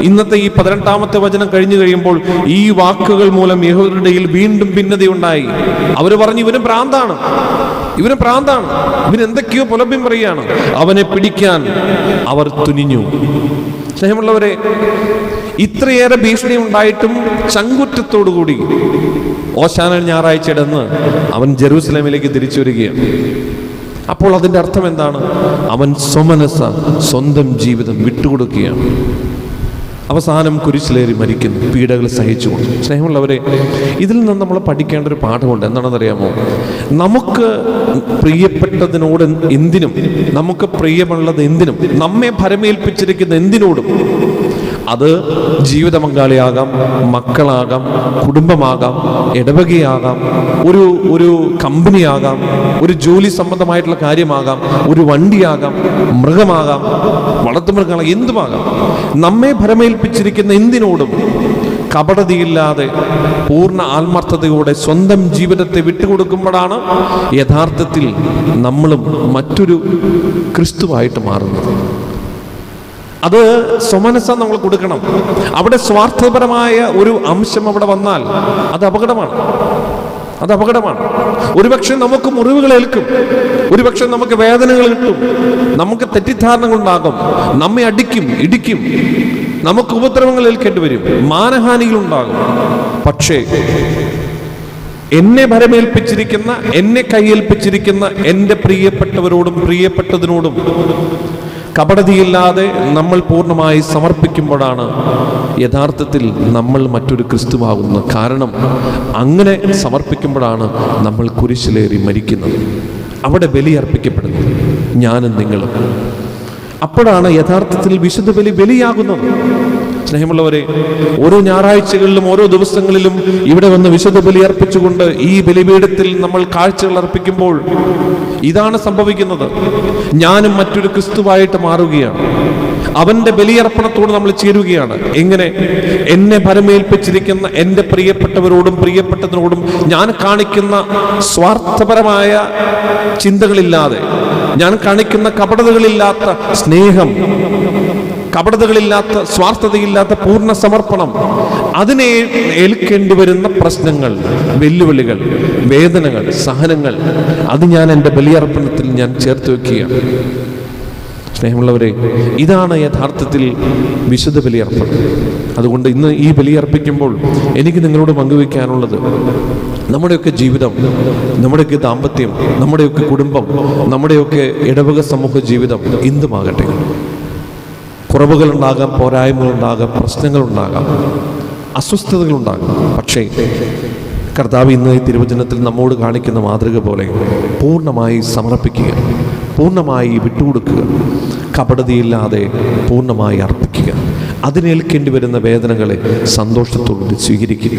ഇന്നത്തെ ഈ 18-ാമത്തെ വചനം കഴിഞ്ഞു കഴിയുമ്പോൾ ഈ വാക്കുകൾ മൂലം യഹൂദരുടെ ഇടയിൽ വീണ്ടും ഭിന്നതയുണ്ടായി. അവർ പറഞ്ഞു, ഇവന് ഭ്രാന്താണ്, ഇവനെന്തൊക്കെയോ പുലഭ്യം പറയുകയാണ്. അവനെ പിടിക്കാൻ അവർ തുനിഞ്ഞു. സ്നേഹമുള്ളവരെ, ഇത്രയേറെ ഭീഷണി ഉണ്ടായിട്ടും ചങ്കുറ്റത്തോടുകൂടി ഓശാന ഞായറാഴ്ച ഇടന്ന് അവൻ ജെറൂസലേമിലേക്ക് തിരിച്ചു വരികയാണ്. അപ്പോൾ അതിൻ്റെ അർത്ഥം എന്താണ്? അവൻ സ്വമനസ്സ സ്വന്തം ജീവിതം വിട്ടുകൊടുക്കുകയാണ്. അവസാനം കുരിശിലേറി മരിക്കുന്നു, പീഡകൾ സഹിച്ചുകൊണ്ട്. സ്നേഹമുള്ളവരെ, ഇതിൽ നിന്ന് നമ്മൾ പഠിക്കേണ്ട ഒരു പാഠമുണ്ട്. എന്താണെന്നറിയാമോ? നമുക്ക് പ്രിയപ്പെട്ടതിനോട് എന്തിനും, നമുക്ക് പ്രിയമുള്ളത് എന്തിനും, നമ്മെ ഭരമേൽപ്പിച്ചിരിക്കുന്ന എന്തിനോടും, അത് ജീവിത പങ്കാളിയാകാം, മക്കളാകാം, കുടുംബമാകാം, ഇടവകയാകാം, ഒരു കമ്പനിയാകാം, ഒരു ജോലി സംബന്ധമായിട്ടുള്ള കാര്യമാകാം, ഒരു വണ്ടിയാകാം, മൃഗമാകാം, വളർത്തുമൃഗങ്ങളാകാം, എന്തുമാകാം, നമ്മെ ഭരമേൽപ്പിച്ചിരിക്കുന്ന എന്തിനോടും കപടതയില്ലാതെ പൂർണ്ണ ആത്മാർത്ഥതയോടെ സ്വന്തം ജീവിതത്തെ വിട്ടുകൊടുക്കുമ്പോഴാണ് യഥാർത്ഥത്തിൽ നമ്മളും മറ്റൊരു ക്രിസ്തുവായിട്ട് മാറുന്നത്. അത് സ്വമനസ്സ നമ്മൾ കൊടുക്കണം. അവിടെ സ്വാർത്ഥപരമായ ഒരു അംശം അവിടെ വന്നാൽ അത് അപകടമാണ്. ഒരുപക്ഷെ നമുക്ക് മുറിവുകൾ ഏൽക്കും, ഒരുപക്ഷെ നമുക്ക് വേദനകൾ കിട്ടും, നമുക്ക് തെറ്റിദ്ധാരണകളുണ്ടാകും, നമ്മെ അടിക്കും, ഇടിക്കും, നമുക്ക് ഉപദ്രവങ്ങൾ ഏൽക്കേണ്ടി വരും, മാനഹാനികളുണ്ടാകും. പക്ഷേ എന്നെ ഭരമേൽപ്പിച്ചിരിക്കുന്ന, എന്നെ കൈയേൽപ്പിച്ചിരിക്കുന്ന എൻ്റെ പ്രിയപ്പെട്ടവരോടും പ്രിയപ്പെട്ടതിനോടും കപടതയില്ലാതെ നമ്മൾ പൂർണ്ണമായി സമർപ്പിക്കുമ്പോഴാണ് യഥാർത്ഥത്തിൽ നമ്മൾ മറ്റൊരു ക്രിസ്തുവാകുന്നത്. കാരണം അങ്ങനെ സമർപ്പിക്കുമ്പോഴാണ് നമ്മൾ കുരിശിലേറി മരിക്കുന്നത്, അവിടെ ബലിയർപ്പിക്കപ്പെടുന്നത്, ഞാനും നിങ്ങളും. അപ്പോഴാണ് യഥാർത്ഥത്തിൽ വിശുദ്ധ ബലിയാകുന്നത്. സ്നേഹമുള്ളവരെ, ഓരോ ഞായറാഴ്ചകളിലും ഓരോ ദിവസങ്ങളിലും ഇവിടെ വന്ന് വിശുദ്ധ ബലി അർപ്പിച്ചുകൊണ്ട് ഈ ബലിപീഠത്തിൽ നമ്മൾ കാഴ്ചകൾ അർപ്പിക്കുമ്പോൾ ഇതാണ് സംഭവിക്കുന്നത്. ഞാനും മറ്റൊരു ക്രിസ്തുവായിട്ട് മാറുകയാണ്. അവന്റെ ബലിയർപ്പണത്തോട് നമ്മൾ ചേരുകയാണ്. എങ്ങനെ? എന്നെ ഭരമേൽപ്പിച്ചിരിക്കുന്ന എൻ്റെ പ്രിയപ്പെട്ടവരോടും പ്രിയപ്പെട്ടതിനോടും ഞാൻ കാണിക്കുന്ന സ്വാർത്ഥപരമായ ചിന്തകളില്ലാതെ, ഞാൻ കാണിക്കുന്ന കപടതകളില്ലാത്ത സ്നേഹം, കപടതകളില്ലാത്ത സ്വാർത്ഥതയില്ലാത്ത പൂർണ്ണ സമർപ്പണം, അതിനെ ഏൽക്കേണ്ടി വരുന്ന പ്രശ്നങ്ങൾ, വെല്ലുവിളികൾ, വേദനകൾ, സഹനങ്ങൾ, അത് ഞാൻ എൻ്റെ ബലിയർപ്പണത്തിൽ ഞാൻ ചേർത്ത് വയ്ക്കുകയാണ്. സ്നേഹമുള്ളവരെ, ഇതാണ് യഥാർത്ഥത്തിൽ വിശുദ്ധ ബലിയർപ്പണം. അതുകൊണ്ട് ഇന്ന് ഈ ബലിയർപ്പിക്കുമ്പോൾ എനിക്ക് നിങ്ങളോട് പങ്കുവയ്ക്കാനുള്ളത്, നമ്മുടെയൊക്കെ ജീവിതം, നമ്മുടെയൊക്കെ ദാമ്പത്യം, നമ്മുടെയൊക്കെ കുടുംബം, നമ്മുടെയൊക്കെ ഇടവക സമൂഹ ജീവിതം എന്തുമാകട്ടെ, കുറവുകളുണ്ടാകാം, പോരായ്മകളുണ്ടാകാം, പ്രശ്നങ്ങളുണ്ടാകാം, അസ്വസ്ഥതകളുണ്ടാകാം. പക്ഷേ കർത്താവ് ഇന്ന് ഈ തിരുവചനത്തിൽ നമ്മോട് കാണിക്കുന്ന മാതൃക പോലെ പൂർണ്ണമായി സമർപ്പിക്കുക, പൂർണ്ണമായി വിട്ടുകൊടുക്കുക, കപടതയില്ലാതെ പൂർണ്ണമായി അർപ്പിക്കുക, അതിനേൽക്കേണ്ടി വരുന്ന വേദനകളെ സന്തോഷത്തോടുകൂടി സ്വീകരിക്കുക.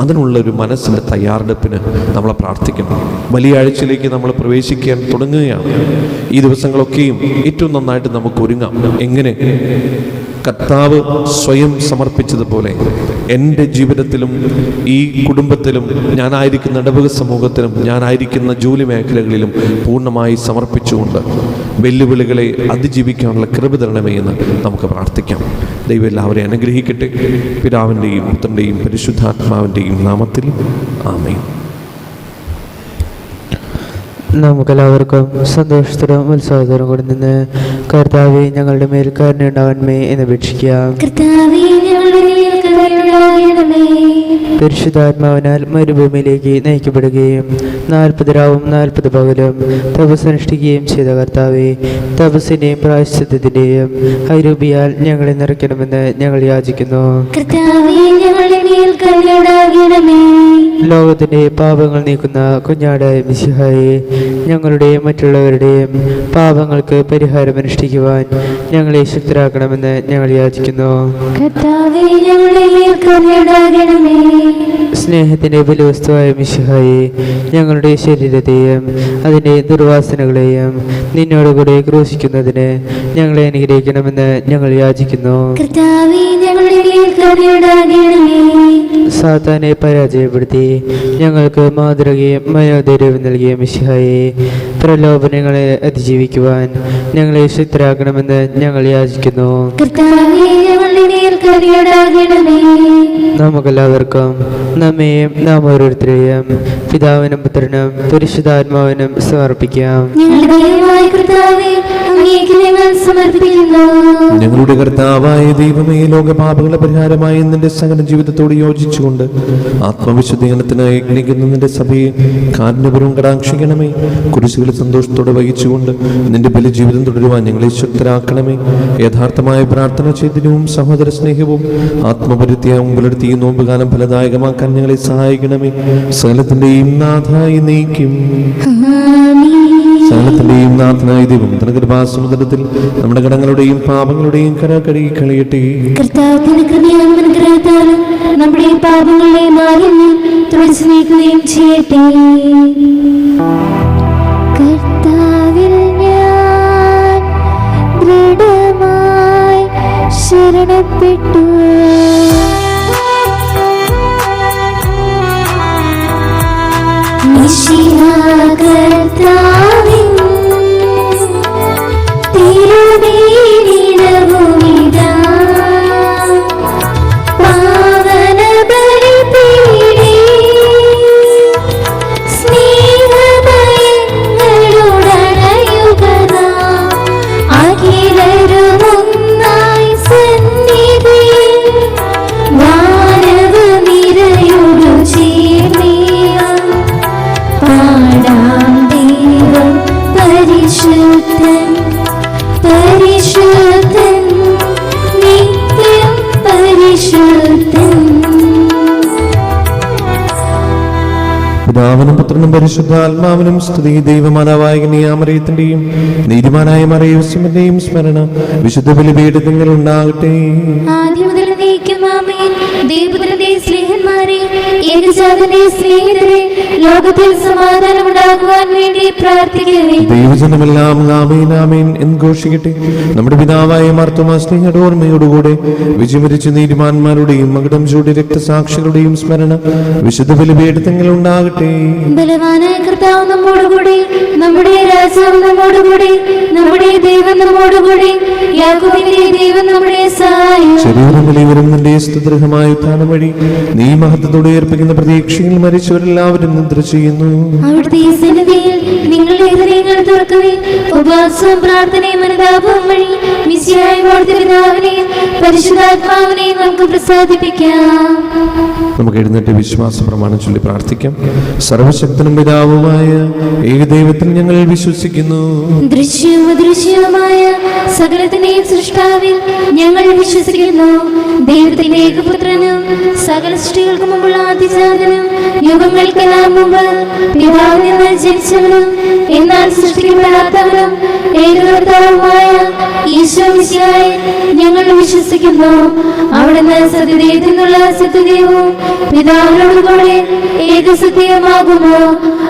അതിനുള്ളൊരു മനസ്സിൻ്റെ തയ്യാറെടുപ്പിന് നമ്മളെ പ്രാർത്ഥിക്കണം. വലിയ ആഴ്ചയിലേക്ക് നമ്മൾ പ്രവേശിക്കാൻ തുടങ്ങുകയാണ്. ഈ ദിവസങ്ങളൊക്കെയും ഏറ്റവും നന്നായിട്ട് നമുക്ക് ഒരുങ്ങാം. എങ്ങനെ? കർത്താവ് സ്വയം സമർപ്പിച്ചതുപോലെ എൻ്റെ ജീവിതത്തിലും ഈ കുടുംബത്തിലും ഞാനായിരിക്കുന്ന ഇടവക സമൂഹത്തിലും ഞാനായിരിക്കുന്ന ജോലി മേഖലകളിലും പൂർണ്ണമായി സമർപ്പിച്ചുകൊണ്ട് വെല്ലുവിളികളെ അതിജീവിക്കാനുള്ള കൃപ തരണമേ എന്ന് നമുക്ക് പ്രാർത്ഥിക്കാം. ദൈവം എല്ലാവരെയും അനുഗ്രഹിക്കട്ടെ. പിതാവിൻ്റെയും പുത്രൻ്റെയും പരിശുദ്ധാത്മാവിൻ്റെയും നാമത്തിൽ ആമേൻ. നമുക്കെല്ലാവർക്കും സന്തോഷത്തോടും ഉത്സാഹത്തോടും കൂടി നിന്ന് കർത്താവേ ഞങ്ങളുടെ മേൽ കരുണയുണ്ടാവണമേ എന്ന് അപേക്ഷിക്കാം. കർത്താവേ, ഞങ്ങളുടെ മേൽ കരുണയുണ്ടാകണമേ. പരിശുദ്ധാത്മാവിനാൽ മരുഭൂമിയിലേക്ക് നയിക്കപ്പെടുകയും 40 രാവും 40 പകലും തപസ് അനുഷ്ഠിക്കുകയും ചെയ്ത കർത്താവേ, തപസ്സിൻ്റെയും പ്രായശ്ചിത്തത്തിൻ്റെയും ഐരൂപിയാൽ ഞങ്ങളെ നിറയ്ക്കണമെന്ന് ഞങ്ങൾ യാചിക്കുന്നു. കർത്താവേ, ഞങ്ങളുടെ മേൽ കരുണയുണ്ടാകണമേ. ലോകത്തിന്റെ പാപങ്ങൾ നീക്കുന്ന കുഞ്ഞാടായ മിശിഹായെ, ഞങ്ങളുടെയും മറ്റുള്ളവരുടെയും പാപങ്ങൾക്ക് പരിഹാരം അനുഷ്ഠിക്കുവാൻ ഞങ്ങളെ ശക്തരാക്കണമെന്ന് ഞങ്ങൾ യാചിക്കുന്നു. കർത്താവേ, ഞങ്ങളുടെ മേൽ കരുണയുണ്ടാകണമേ. സ്നേഹത്തിന്റെ ബലിവസ്തുവായ മിശിഹായെ, ഞങ്ങളുടെ ശരീരത്തെയും അതിൻ്റെ ദുർവാസനകളെയും നിന്നോടുകൂടെ ക്രൂശിക്കുന്നതിന് ഞങ്ങളെ അനുഗ്രഹിക്കണമെന്ന് ഞങ്ങൾ യാചിക്കുന്നു. കർത്താവേ, ഞങ്ങളുടെ മേൽ കരുണയുണ്ടാകണമേ. സാത്താനെ പരാജയപ്പെടുത്തി ഞങ്ങൾക്ക് മാതൃകയും മനോധൈര്യവും നൽകിയ മിശിഹായെ, പ്രലോഭനങ്ങളെ അതിജീവിക്കുവാൻ ഞങ്ങളെ ശക്തരാക്കണമെന്ന് ഞങ്ങൾ യാചിക്കുന്നു. കർത്താവേ, ഞങ്ങളുടെ മേൽ കരുണയുണ്ടാകണമേ. നമുക്കെല്ലാവർക്കും നമ്മെയും നാം ഓരോരുത്തരെയും പിതാവിനും പുത്രനും പരിശുദ്ധാത്മാവിനും സമർപ്പിക്കാം. ഞങ്ങളുടെ ദൈവമായ കർത്താവേ, അങ്ങേക്ക് ഞങ്ങൾ സമർപ്പിക്കുന്നു. ഞങ്ങളുടെ കർത്താവായ ദൈവമേ, ലോകപാപങ്ങളുടെ പരിഹാരമായി നിന്റെ സകല ജീവിതത്തോട് യോജിച്ചുകൊണ്ട് ആത്മവിശുദ്ധീകരണത്തിനായി യജ്ഞിക്കുന്ന നിന്റെ സഭയെ കാരുണ്യപൂർവ്വം കടാക്ഷിക്കണമേ. കുരിശുകളെ സന്തോഷത്തോടെ വഹിച്ചുകൊണ്ട് നിന്റെ ബലിജീവിതം തുടരുവാൻ ഞങ്ങളെ ശക്തരാക്കണമേ. യഥാർത്ഥമായ പ്രാർത്ഥന ചൈതന്യവും സഹോദര സ്നേഹവും ആത്മപരിത്യാഗവും പുലർത്തി ഈ നോമ്പുകാലം ഫലദായകമാക്കാൻ ഞങ്ങളെ സഹായിക്കണമേ. സകലത്തിന്റെയും നാഥായി നീക്കും. സകലത്തിന്റെയും നാഥനായ ദൈവം തന്റെ കൃപാസമുദ്രത്തിൽ നമ്മുടെ കടങ്ങളുടെയും പാപങ്ങളുടെയും കര കഴുകി കളയട്ടെ. കർത്താവിന്റെ കൃപയാലും അനുഗ്രഹത്താലും നമ്മുടെ പാപങ്ങളെ മാലിന്യം തുടച്ചു നീക്കുകയും ചെയ്യട്ടെ. കർത്താവിൽ ഞാൻ ദൃഢമായി ശരണപ്പെട്ടു. കർത്താവിൻ തിരുമേനിടവുമിതാ പാവന ബലിപീഠേ, സ്നേഹഭയങ്ങളുടണയുക നാം അഖിലരുമൊന്നായി സന്നിധിയിൽ വാനവനിരയോടു ചേർന്നിയാം പാടാം ദൈവം പരിശുദ്ധൻ പരിശുദ്ധൻ നിത്യം പരിശുദ്ധൻ. പിതാവിനും പുത്രനും പരിശുദ്ധാത്മാവിനും സ്തുതി. ദൈവമാതാവായ കന്യാമറിയത്തിന്റെയും നീതിമാനായ മറിയൂസിന്റെയും സ്മരണ വിശുദ്ധ ബലിപീഠത്തിൽ ഉണ്ടാകട്ടെ. ആദ്യം മുതൽ എന്നേക്കും ആമേൻ. ദൈവപുത്രന്റെ സ്നേഹന്മാരെ, ഏകജാതന്റെ സ്നേഹിതരെ, ലോകത്തിൽ സമാധാനം ഉണ്ടാകുവാൻ വേണ്ടി പ്രാർത്ഥിക്കണമേ. ദൈവജനമെല്ലാം ആമേൻ ആമേൻ എന്ന് ഘോഷിക്കട്ടെ. നമ്മുടെ പിതാവായ മാർത്തോമാ സ്നേഹയുടെ ഓർമ്മയോടുകൂടെ വിജയമരിച്ച നീതിമാന്മാരുടെയും മകുടം ചൂടി രക്തസാക്ഷികളുടെയും സ്മരണ വിശുദ്ധ ബലിപീഠത്തിൽ ഉണ്ടാകട്ടെ. ബലവാനായ കർത്താവ് നമ്മോടുകൂടി, നമ്മുടെ രാജാവ് നമ്മോടുകൂടി, നമ്മുടെ ദൈവം നമ്മോടുകൂടി, യാക്കോബിന്റെ ദൈവം നമ്മുടെ സഹായം. ശരീരം വലിയവരും നിന്റെ സ്തുതിർഹമായ ഉത്ഥാനം വഴി നീ മഹത്വത്തോടെ ഏർപ്പിക്കുന്ന പ്രതീക്ഷയിൽ മരിച്ചവരെല്ലാവരും നിദ്ര ചെയ്യുന്നു. അവിടുത്തെ സന്നിധിയിൽ നിങ്ങളുടെ ഹൃദയങ്ങൾ തുറക്കുകയും ഉപവാസവും പ്രാർത്ഥനയും അനുതാപവും വഴി മിശിഹായ പിതാവിനെയും പരിശുദ്ധാത്മാവിനെയും നമുക്ക് പ്രസാദിപ്പിക്കാം. നമുക്ക് എഴുന്നേറ്റ് വിശ്വാസ പ്രമാണം ചൊല്ലി പ്രാർത്ഥിക്കാം. സർവശക്തനും പിതാവുമായ ഏകദൈവത്തിൽ ഞങ്ങൾ വിശ്വസിക്കുന്നു. ദൃശ്യവും അദൃശ്യവുമായ സകലത്തിന്റെയും സൃഷ്ടാവിൽ ഞങ്ങൾ വിശ്വസിക്കുന്നു. ദൈവത്തിന്റെ ഏകപുത്രനും സകല സൃഷ്ടികൾക്ക് മുമ്പുള്ള ആദിജാതനും യുഗങ്ങൾക്കെല്ലാം മുമ്പ് പിതാവിൽ നിന്ന് ജനിച്ചവനും എന്നാൽ സൃഷ്ടിക്കപ്പെടാത്തവനും ഏകകർത്താവുമായ ഈശോ മിശിഹായെ ഞങ്ങൾ വിശ്വസിക്കുന്നു. അവിടുന്ന് സത്യദൈവത്തിൽ നിന്നുള്ള സത്യദൈവവും പിതാവിനോട് കൂടെ ഏകസത്യമാകുന്നു.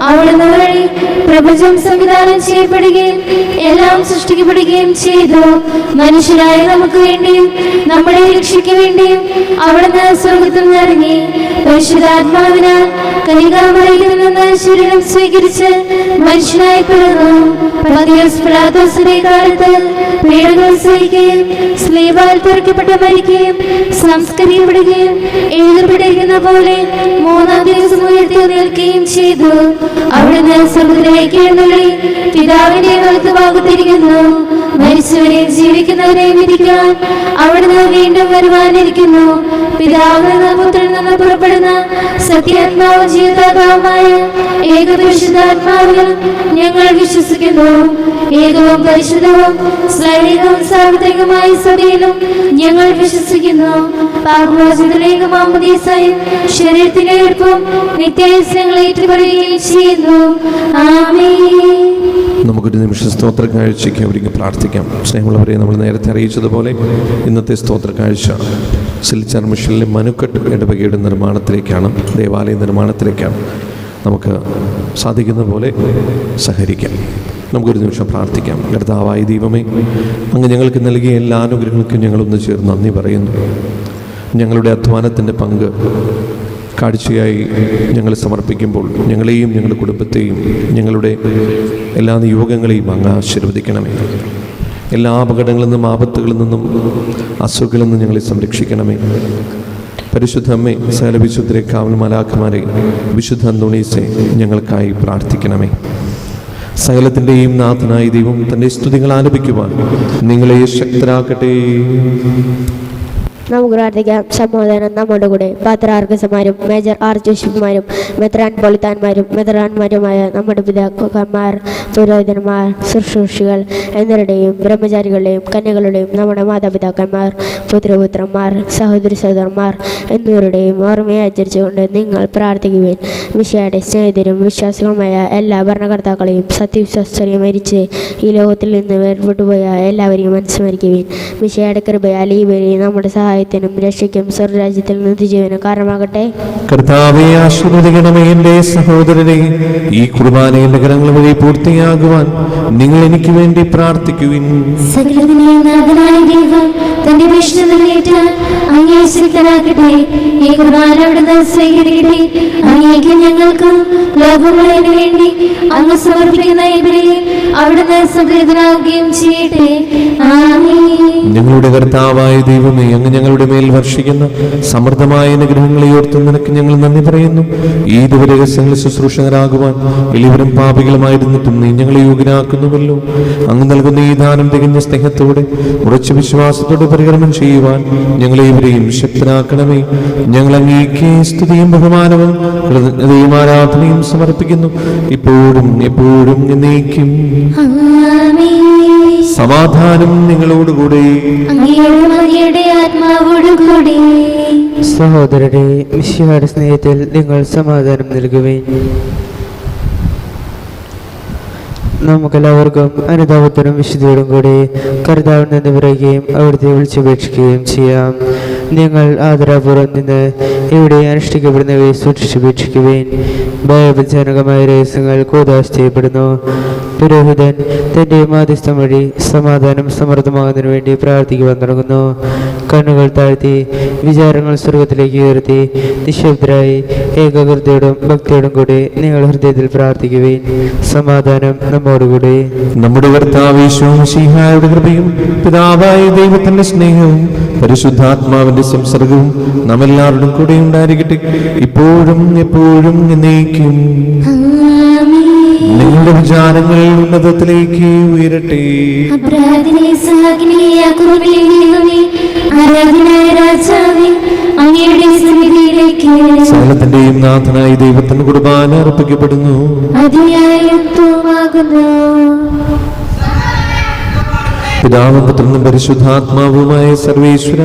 അവിടുന്ന് വഴി പ്രപഞ്ചം സംവിധാനം ചെയ്യപ്പെടുകയും എല്ലാം സൃഷ്ടിക്കപ്പെടുകയും ചെയ്തു. മനുഷ്യരായ നമുക്ക് വേണ്ടിയും നമ്മുടെ രക്ഷയ്ക്ക് വേണ്ടിയും അവിടുന്ന് സ്വർഗ്ഗത്തിൽ നിന്നിറങ്ങി പരിശുദ്ധാത്മാവിനാൽ കന്യകാമറിയത്തിൽ നിന്ന് ശരീരം സ്വീകരിച്ച് മനുഷ്യനായി പിറന്നു. പന്തിയോസ് പിലാത്തോസിന്റെ കാലത്ത് പീഡകൾ സഹിക്കുകയും സ്ലീബാൽ തുറക്കപ്പെട്ട് മരിക്കുകയും സംസ്കരിക്കപ്പെടുകയും എഴുതപ്പെട്ടിരിക്കുന്ന പോലെ മൂന്നാം ദിവസം ഉയർത്തെഴുന്നേൽക്കുകയും ചെയ്തു. അവിടുന്ന് സ്വർഗ്ഗത്തിലേക്ക് എഴുന്നള്ളി പിതാവിന്റെ വലത്തുഭാഗത്തിരിക്കുന്നു. മരിച്ചവരെയും ജീവിക്കുന്നവരെയും വിധിക്കാൻ അവിടുന്ന് വീണ്ടും വരുവാനിരിക്കുന്നു. പിതാവിൽ നിന്ന് പുത്രനിൽ നിന്ന് പുറപ്പെടുന്ന സത്യാത്മാവ് ജീവദാതാവുമായ ഏകപരിശുദ്ധാത്മാവിൽ ഞങ്ങൾ വിശ്വസിക്കുന്നു. ഏകവും പരിശുദ്ധവും സ്ലൈംഗികവും സാർവത്രികമായ സഭയിലും ഞങ്ങൾ വിശ്വസിക്കുന്നു. പാപമോചനത്തിലേക്ക് മാമോദീസായും ശരീരത്തിന്റെ ഉയർപ്പും നിത്യായുസ്സങ്ങൾ ഏറ്റുപറയുകയും ചെയ്യുന്നു. ആമേൻ. നമുക്കൊരു നിമിഷം സ്തോത്ര കാഴ്ചയ്ക്ക് അവർക്ക് പ്രാർത്ഥിക്കാം. സ്നേഹമുള്ളവരെ, നമ്മൾ നേരത്തെ അറിയിച്ചതുപോലെ ഇന്നത്തെ സ്തോത്ര കാഴ്ച സിൽച്ചാർ മിഷനിലെ മനുക്കട്ട് ഇടവകയുടെ നിർമ്മാണത്തിലേക്കാണ്, ദേവാലയ നിർമ്മാണത്തിലേക്കാണ്. നമുക്ക് സാധിക്കുന്ന പോലെ സഹകരിക്കാം. നമുക്കൊരു നിമിഷം പ്രാർത്ഥിക്കാം. കർത്താവായ ദൈവമേ, അങ്ങ് ഞങ്ങൾക്ക് നൽകിയ എല്ലാ അനുഗ്രഹങ്ങൾക്കും ഞങ്ങളൊന്ന് ചേർന്ന് നന്ദി പറയുന്നു. ഞങ്ങളുടെ അധ്വാനത്തിൻ്റെ പങ്ക് കാഴ്ചയായി ഞങ്ങൾ സമർപ്പിക്കുമ്പോൾ ഞങ്ങളെയും ഞങ്ങളുടെ കുടുംബത്തെയും ഞങ്ങളുടെ എല്ലാ നിയോഗങ്ങളെയും അങ്ങ് ആശീർവദിക്കണമേ. എല്ലാ അപകടങ്ങളിൽ നിന്നും ആപത്തുകളിൽ നിന്നും അസുഖങ്ങളിൽ നിന്നും ഞങ്ങളെ സംരക്ഷിക്കണമേ. പരിശുദ്ധ അമ്മേ, സകല വിശുദ്ധരെ, കാവൽ മാലാഖമാരെ, വിശുദ്ധ അന്തോണീസെ ഞങ്ങൾക്കായി പ്രാർത്ഥിക്കണമേ. സകലത്തിൻ്റെയും നാഥനായ ദൈവം തൻ്റെ സ്തുതികൾ ആലപിക്കുവാൻ നിങ്ങളെ ശക്തരാക്കട്ടെ. നമുക്ക് പ്രാർത്ഥിക്കാം. സമ്മോദനം നമ്മുടെ കൂടെ പാത്രാർക്കസമാരും മേജർ ആർച്ച് ബിഷപ്പുമാരും മെത്രാൻ പൊളിത്താന്മാരും മെത്രാന്മാരുമായ നമ്മുടെ പിതാക്കന്മാർ, പുരോഹിതന്മാർ, ശുശ്രൂഷികൾ എന്നിവരുടെയും ബ്രഹ്മചാരികളുടെയും കന്യകളുടെയും നമ്മുടെ മാതാപിതാക്കന്മാർ, പുത്രപുത്രന്മാർ, സഹോദരി സഹോദരന്മാർ എന്നിവരുടെയും ഓർമ്മയെ ആചരിച്ചുകൊണ്ട് നിങ്ങൾ പ്രാർത്ഥിക്കുവാൻ. മിശിഹായുടെ സ്നേഹിതരും വിശ്വാസികളുമായ എല്ലാ ഭരണകർത്താക്കളെയും സത്യവിശ്വാസരെയും മരിച്ച് ഈ ലോകത്തിൽ നിന്ന് വേർപെട്ടുപോയ എല്ലാവരെയും അനുസ്മരിക്കുവാൻ. മിശിഹായുടെ കൃപയാൽ ഈ വരി നമ്മുടെ സഹായത്തിനും രക്ഷയ്ക്കും സ്വർഗരാജ്യത്തിൽ നിത്യജീവനും കാരണമാകട്ടെ. കർത്താവെ ആശീർവദിക്കണമേ. എൻ്റെ സഹോദരരെ, ഈ കുർബാനയുടെ കരങ്ങൾ വഴി പൂർത്തിയാകുവാൻ നിങ്ങൾ എനിക്ക് വേണ്ടി പ്രാർത്ഥിക്കുവിൻ. സകലത്തിന്റെയും നാഥനായ ദൈവം തന്റെ വിഷ്ണുവിനേറ്റാൽ അങ്ങേ ശക്തനാക്കട്ടെ. ഈ കുർബാന അവിടുന്ന് സ്വീകരിക്കട്ടെ. അങ്ങേക്ക് ഞങ്ങൾക്കും ലോകമുള്ളതിനു വേണ്ടി അങ്ങ് സമർപ്പിക്കുന്ന ഇവരെയും അവിടുന്ന് സംപ്രീതനാവുകയും ചെയ്യട്ടെ. ആമേൻ. ഞങ്ങളുടെ കർത്താവായ ദൈവമേ, അങ്ങ് ഞങ്ങളുടെ മേൽ വർഷിക്കുന്ന സമൃദ്ധമായ അനുഗ്രഹങ്ങളെ ഓർത്ത് നിനക്ക് ഞങ്ങൾ നന്ദി പറയുന്നു. ഈ ദിവരഹസ്യങ്ങളിൽ ശുശ്രൂഷകരാകുവാൻ എളിവരും പാപികളുമായിരുന്നിട്ടും നീ ഞങ്ങളെ യോഗ്യനാക്കുന്നുവല്ലോ. അങ്ങ് നൽകുന്ന ഈ ദാനം തികഞ്ഞ സ്നേഹത്തോടെ ഉറച്ച വിശ്വാസത്തോടെ പരികർമ്മം ചെയ്യുവാൻ ഞങ്ങളെ ഇവരെയും ശക്തരാക്കണമേ. ഞങ്ങൾ അങ്ങേക്ക് സ്തുതിയും ബഹുമാനവും കൃതജ്ഞതയും ആരാധനയും സമർപ്പിക്കുന്നു, ഇപ്പോഴും എപ്പോഴും എന്നേക്കും. സമാധാനം നിങ്ങളോടുകൂടെ. സഹോദരരെ, മിശിഹായുടെ സ്നേഹത്തിൽ നിങ്ങൾ സമാധാനം നൽകുവേൻ. നമുക്കെല്ലാവർക്കും അനുതാപത്തിനും വിശുദ്ധിയോടും കൂടി കർത്താവിൽ നിന്ന് പറയുകയും അവിടുത്തെ വിളിച്ചപേക്ഷിക്കുകയും ചെയ്യാം. നിങ്ങൾ ആദരപൂർവ്വം നിന്ന് ഇവിടെ അനുഷ്ഠിക്കപ്പെടുന്നവയെ സൂക്ഷിച്ചുപേക്ഷിക്കുവേൻ. ഭയഭജനകമായ രഹസ്യങ്ങൾ കൂദാശ ചെയ്യപ്പെടുന്നു. പുരോഹിതൻ തൻ്റെ മാധ്യസ്ഥം വഴി സമാധാനം സമൃദ്ധമാകുന്നതിനു വേണ്ടി പ്രാർത്ഥിക്കുവാൻ തുടങ്ങുന്നു. കണ്ണുകൾ താഴ്ത്തി വിചാരങ്ങൾ സ്വർഗത്തിലേക്ക് ഉയർത്തി നിശബ്ദരായി ഏകാഗ്രതയോടും ഭക്തിയോടും കൂടി നിങ്ങൾ ഹൃദയത്തിൽ പ്രാർത്ഥിക്കുവേൻ. സമാധാനം നമ്മോടുകൂടി. നമ്മുടെ കർത്താവ് യേശു മിശിഹായുടെ കൃപയും പിതാവായ ദൈവത്തിന്റെ സ്നേഹവും പരിശുദ്ധാത്മാവിന്റെ സംസർഗവും നമ്മെല്ലാവരുടെയും കൂടെ ഉണ്ടായിരിക്കട്ടെ, ഇപ്പോഴും എപ്പോഴും എന്നേക്കും. നിങ്ങളുടെ വിചാരങ്ങൾ ഉന്നതത്തിലേക്ക് ഉയരട്ടെ. സകലത്തിന്റെയും നാഥനായ ദൈവത്തിന് കുർബാന അർപ്പിക്കപ്പെടുന്നു. പിതാവും പുത്രനും പരിശുദ്ധാത്മാവുമായ സർവേശ്വര,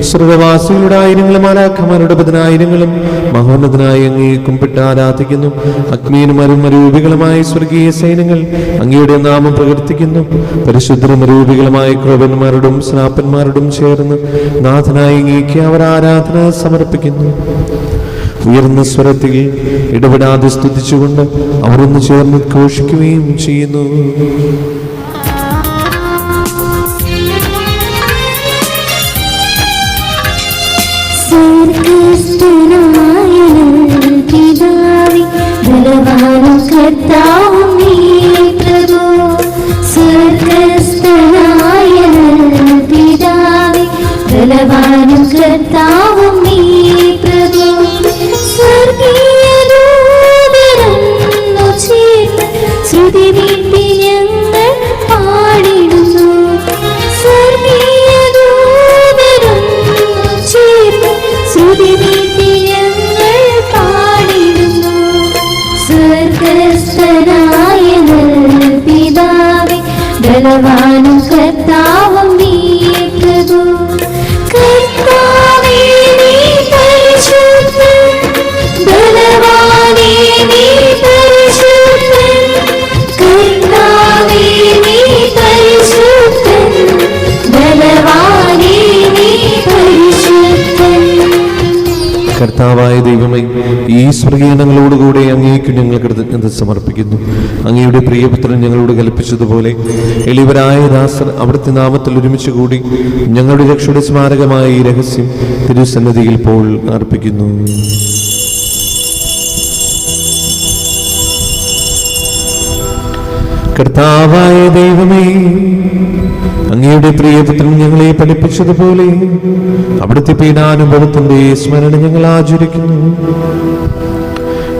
സ്വർഗവാസികളുടെ ആയിരങ്ങളും മാലാഖമാരുടെ പതിനായിരങ്ങളും മഹോന്നതനായി അങ്ങേ കുമ്പിട്ട് ആരാധിക്കുന്നു. അഗ്നിയന്മാരും അരൂപികളുമായ സ്വർഗീയ സൈന്യങ്ങൾ അങ്ങയുടെ നാമം പ്രകീർത്തിക്കുന്നു. പരിശുദ്ധരും അരൂപികളുമായ ക്രോപന്മാരോടും സ്നാപ്പന്മാരോടും ചേർന്ന് നാഥനായി അങ്ങേക്ക് അവർ ആരാധന സമർപ്പിക്കുന്നു. ഉയർന്ന സ്വരത്തിൽ ഇടപെടാതെ സ്തുതിച്ചുകൊണ്ട് അവർ ഒന്ന് ചേർന്ന് ഘോഷിക്കുകയും ചെയ്യുന്നു. ബലവാനും കർത്താവും നീ പ്രഭു, സ്വർഗസ്ഥനായ പിതാവേ, ബലവാനും കർത്താവും നീ പ്രഭു. സ്വർഗീയ ദൂതരന്നു ചേർന്ന് ശ്രുതി വീട്ടി ഞങ്ങൾ പാടിടുന്നു. സ്വർഗീയ ദൂതരന്നു ചേർന്ന് ശ്രുതി വീട്ടി ഞങ്ങൾ പാടിടുന്നു. സ്വർഗസ്ഥനായ പിതാവേ, ബലവാനും കർത്താവും നീ പ്രഭു. കർത്താവേ നീ പരിശുദ്ധൻ, ബലവാനേ നീ പരിശുദ്ധൻ. കർത്താവേ നീ പരിശുദ്ധൻ, ബലവാനേ നീ പരിശുദ്ധൻ. കർത്താവായ ദൈവമേ, ഈ സ്വർഗീയങ്ങളോടുകൂടെ അങ്ങേക്ക് ഞങ്ങൾ കൃതജ്ഞത സമർപ്പിക്കുന്നു. അങ്ങയുടെ പ്രിയപുത്രൻ ഞങ്ങളോട് കൽപ്പിച്ചതുപോലെ എളിവരായ ദാസർ അവിടുത്തെ നാമത്തിൽ ഒരുമിച്ച് കൂടി ഞങ്ങളുടെ രക്ഷയുടെ സ്മാരകമായ ഈ രഹസ്യം തിരുസന്നിധിയിൽ ഇപ്പോൾ അർപ്പിക്കുന്നു. കർത്താവായ ദൈവമേ, അങ്ങയുടെ പ്രിയപുത്രൻ ഞങ്ങളെ പഠിപ്പിച്ചതുപോലെ അവിടുത്തെ പീഡാനുഭവത്തിന്റെ സ്മരണ ഞങ്ങൾ ആചരിക്കുന്നു.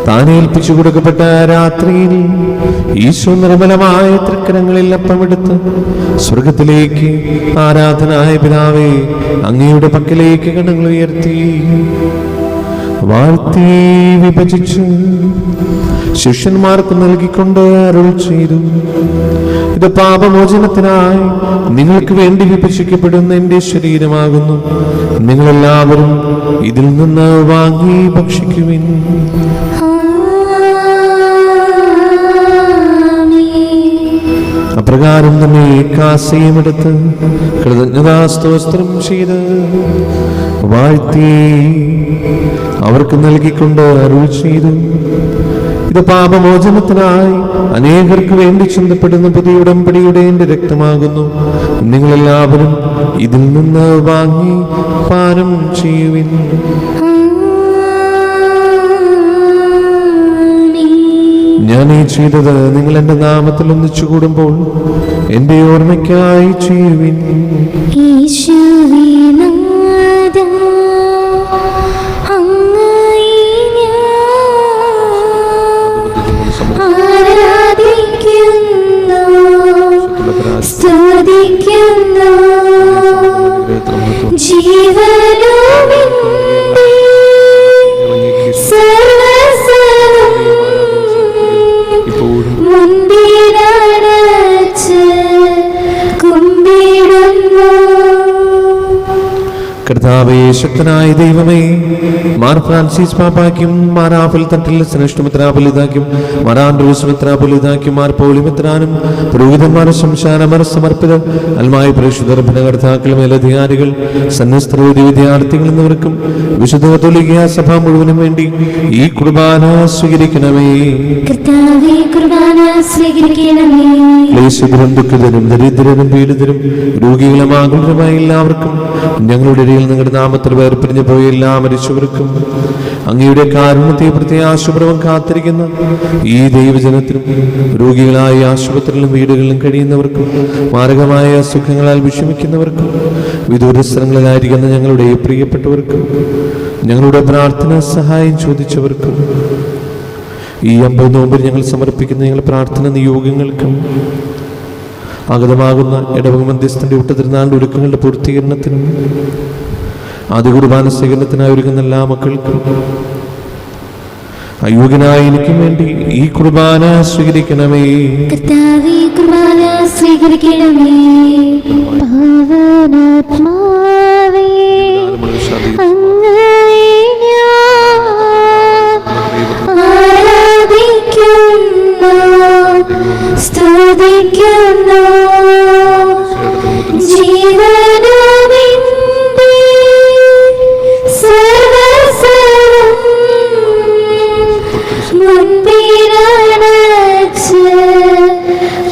താൻ ഏൽപ്പിച്ചു കൊടുക്കപ്പെട്ട രാത്രിയിൽ ഈശോ നിർമ്മലമായ തൃക്കരങ്ങളിൽ അപ്പമെടുത്ത് സ്വർഗത്തിലേക്ക് ആരാധനായ പിതാവേ അങ്ങയുടെ പക്കലേക്ക് കണ്ണുകൾ ഉയർത്തി വാഴ്ത്തി വിഭജിച്ച് ശിഷ്യന്മാർക്ക് നൽകിക്കൊണ്ട് അരുൾ ചെയ്തു, ഇത് പാപമോചനത്തിനായി നിങ്ങൾക്ക് വേണ്ടി വിഭജിക്കപ്പെടുന്ന എന്റെ ശരീരമാകുന്നു. നിങ്ങളെല്ലാവരും ഇതിൽ നിന്ന് വാങ്ങി ഭക്ഷിക്കുവിൻ. അപ്രകാരം തന്നെ കാസയും എടുത്ത് കൃതജ്ഞതാസ്തോത്രം ചെയ്ത് വാഴ്ത്തി അവർക്ക് നൽകിക്കൊണ്ട് അരുൾ ചെയ്തു, ഇത് പാപമോചനത്തിനായി അനേകർക്ക് വേണ്ടി ചിന്തപ്പെടുന്ന പുതിയ ഉടമ്പടിയുടെ എന്റെ രക്തമാകുന്നു. നിങ്ങളെല്ലാവരും ഇതിൽ നിന്ന് വാങ്ങി പാനം ചെയ്യുവിൻ. ഞാൻ ഈ ചെയ്തത് നിങ്ങൾ എന്റെ നാമത്തിൽ ഒന്നിച്ചു കൂടുമ്പോൾ എന്റെ ഓർമ്മയ്ക്കായി ചെയ്യുവിൻ. കർത്താവേ, ശക്തനായ ദൈവമേ, മാർ ഫ്രാൻസിസ് പാപ്പായ്ക്കും മാർ ആഫൽ തട്ടിൽ ശ്രേഷ്ഠമിത്രാപൊലിതാക്കും മാർ ആൻഡ്രൂസ് മിത്രാപൊലിതാക്കും മാർ പോളിമിത്രാനും പുരോഹിതന്മാർ ശംശാനമർ സമർപ്പിതർ അൽമായ പരിശുദ്ധർ ഭരണകർത്താക്കൾ മേലധികാരികൾ സന്യസ്ത്ര വിദ്യാർത്ഥികൾ എന്നിവർക്കും വിശുദ്ധ കത്തോലിക്ക സഭ മുഴുവനും വേണ്ടി ഈ കുർബാന സ്വീകരിക്കണമേ. ക്ലേശിതരും ദുഃഖിതരും ദരിദ്രരും പീഡിതരും രോഗികളും ആകുലരുമായ എല്ലാവർക്കും ഞങ്ങളുടെ ഇടയിൽ നിങ്ങളുടെ നാമത്തിൽ വേർപിരിഞ്ഞു പോയ എല്ലാ മരിച്ചവർക്കും അങ്ങയുടെ കാരുണ്യത്തെ പ്രത്യാശപൂർവ്വം കാത്തിരിക്കുന്ന ഈ ദൈവജനത്തിനും രോഗികളായ ആശുപത്രികളിലും വീടുകളിലും കഴിയുന്നവർക്കും മാരകമായ അസുഖങ്ങളാൽ വിഷമിക്കുന്നവർക്കും വിദൂരസ്ഥലങ്ങളിലായിരിക്കുന്ന ഞങ്ങളുടെ പ്രിയപ്പെട്ടവർക്കും ഞങ്ങളുടെ പ്രാർത്ഥന സഹായം ചോദിച്ചവർക്കും ഈ 50 നോമ്പിൽ ഞങ്ങൾ സമർപ്പിക്കുന്ന ഞങ്ങളുടെ പ്രാർത്ഥന നിയോഗങ്ങൾക്കും ആഗതമാകുന്ന ഇടവക മധ്യസ്ഥന്റെ വിട്ടുതിരുന്നാളിന്റെ ഒരുക്കങ്ങളുടെ പൂർത്തീകരണത്തിനും ആദ്യ കുർബാന സ്വീകരണത്തിനായി ഒരുങ്ങുന്ന എല്ലാ മക്കൾക്കും അയോഗ്യനായ എനിക്കും വേണ്ടി ഈ കുർബാന സ്വീകരിക്കണമേ. കർത്താവേ, കുർബാന സ്വീകരിക്കണമേ. പാവനാത്മാവേ, അങ്ങയെ ഞാൻ ആരാധിക്കുന്നു, സ്തുതിക്കുന്നു. ജീവനുമെന്റെ സർവ്വസ്വവും മുൻപിലണച്ച്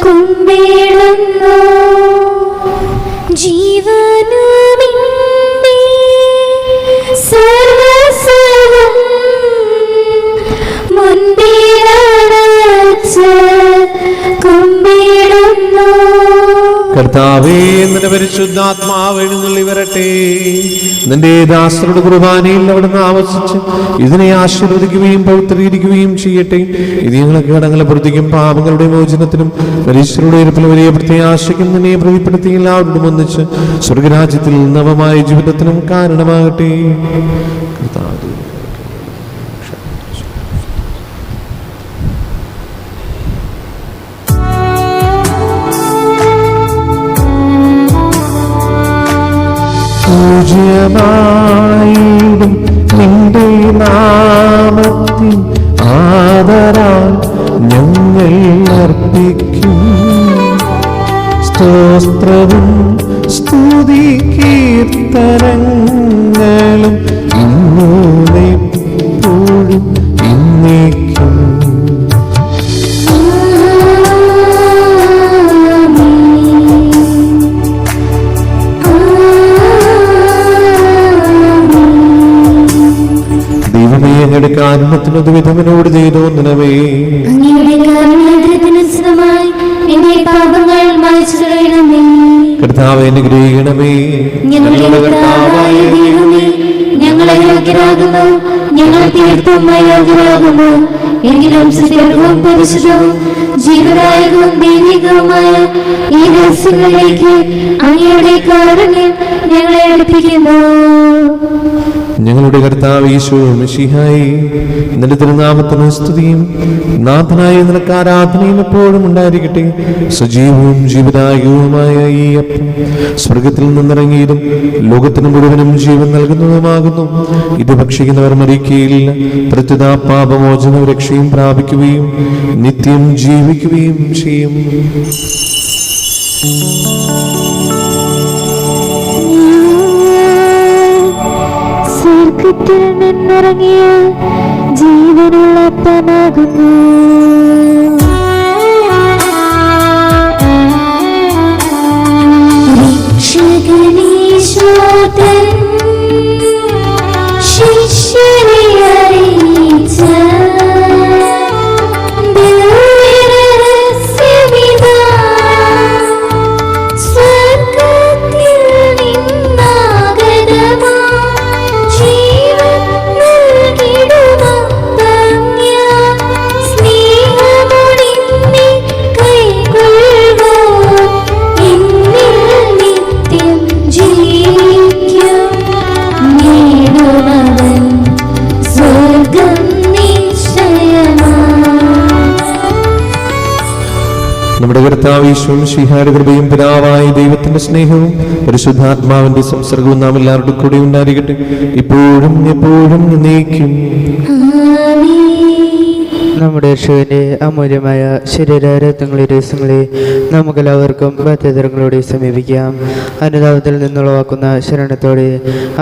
കുമ്പിടുന്നു. ജീവനുമെന്റെ സർവ്വസ്വവും മുൻപിലണച്ച് കുമ്പിടുന്നു. കർത്താവേ, നിന്റെ പരിശുദ്ധാത്മാവ് എഴുന്നള്ളി വരട്ടെ. നിന്റെ ദാസരുടെ കുർബാനയിൽ അവിടുന്ന് ആവസിച്ച് ഇതിനെ ആശീർവദിക്കുകയും പവിത്രീകരിക്കുകയും ചെയ്യട്ടെ. ഇത് ഞങ്ങളെ കടങ്ങളെ പ്രതിക്കും പാപങ്ങളുടെ മോചനത്തിനും മനുഷ്യരുടെ ഇരപ്പിൽ വലിയ പ്രത്യാശയ്ക്കും നിന്നെ പ്രതിപ്പെടുത്തി എല്ലാവരോടും ഒന്നിച്ച് സ്വർഗരാജ്യത്തിൽ നവമായ ജീവിതത്തിനും കാരണമാകട്ടെ. പൂജ്യമായിടും നിന്റെ നാമത്തിൽ ആദരാൽ ഞങ്ങൾ അർപ്പിക്കും സ്തോത്രവും സ്തുതി കീർത്തനങ്ങളും ഇന്നോടെ എപ്പോഴും എന്നേക്കും. അങ്ങയുടെ കാരുണ്യത്തിനൊരു വിധവനോട് ചെയ്തോന്നണമേ. അങ്ങയുടെ കാരുണ്യത്തിനനുസൃതമായി എന്റെ പാപങ്ങൾ മായ്ച്ചു കളയണമേ. കർത്താവേ, അനുഗ്രഹിക്കണമേ. ഞങ്ങളുടെ കർത്താവായ ദൈവമേ, ഞങ്ങൾ അയോഗ്യരാകുന്നു, ഞങ്ങൾ തീർത്തും അയോഗ്യരാകുന്നു. എങ്കിലും സത്യവും പരിശുദ്ധവും ജീവദായകവും ദൈവികവുമായ ഈ രഹസ്യങ്ങളിലേക്ക് അങ്ങയുടെ കാരുണ്യം ഞങ്ങളെ അടുപ്പിക്കുന്നു. ഞങ്ങളുടെ കർത്താവ് യേശു മിശിഹായി, നിന്റെ തിരുനാമത്തിന് സ്തുതിയും നാഥനായ നിനക്ക് ആരാധനയും എപ്പോഴും ഉണ്ടായിരിക്കട്ടെ. സജീവവും ജീവദായകവുമായ ഈ അപ്പം സ്വർഗത്തിൽ നിന്നിറങ്ങിയതും ലോകത്തിന് മുഴുവനും ജീവൻ നൽകുന്നതുമാകുന്നു. ഇത് ഭക്ഷിക്കുന്നവർ മരിക്കുകയില്ല, പ്രത്യുത പാപമോചനവും രക്ഷയും പ്രാപിക്കുകയും നിത്യം ജീവിക്കുകയും ചെയ്യും. സ്വർഗത്തിൽ നിന്നിറങ്ങിയ ജീവനുള്ള അപ്പനാകുന്നു. രക്ഷകനീശോതൻ ശിഷ്യരെ അറിയിച്ച ദിവ്യരഹസ്യമിതാ, സ്വർഗത്തിൽ നിന്നാഗതമാ ജീവൻ നൽകിടുമപ്പങ്ങ സ്നേഹമൊടിന്നെ കൈക്കൊള്ളുവോ, എന്നിൽ നിത്യം ജീവിക്കും. നേടുമവൻ സ്വർഗം നിശ്ചയമാ. നമ്മുടെ കർത്താവ് യേശു മിശിഹായുടെ കൃപയും പിതാവായ ദൈവത്തിന്റെ സ്നേഹവും പരിശുദ്ധാത്മാവിന്റെ സംസർഗവും നാം എല്ലാവരുടെ കൂടെ ഉണ്ടായിരിക്കട്ടെ, ഇപ്പോഴും എപ്പോഴും എന്നേക്കും. ആമേൻ. നമ്മുടെ യേശുവിൻ്റെ അമൂല്യമായ ശരീരരത്നങ്ങളെ രഹസ്യങ്ങളെ നമുക്കെല്ലാവർക്കും ഭക്തരങ്ങളോടെ സമീപിക്കാം. അനുതാപത്തിൽ നിന്നുളവാക്കുന്ന ശരണത്തോടെ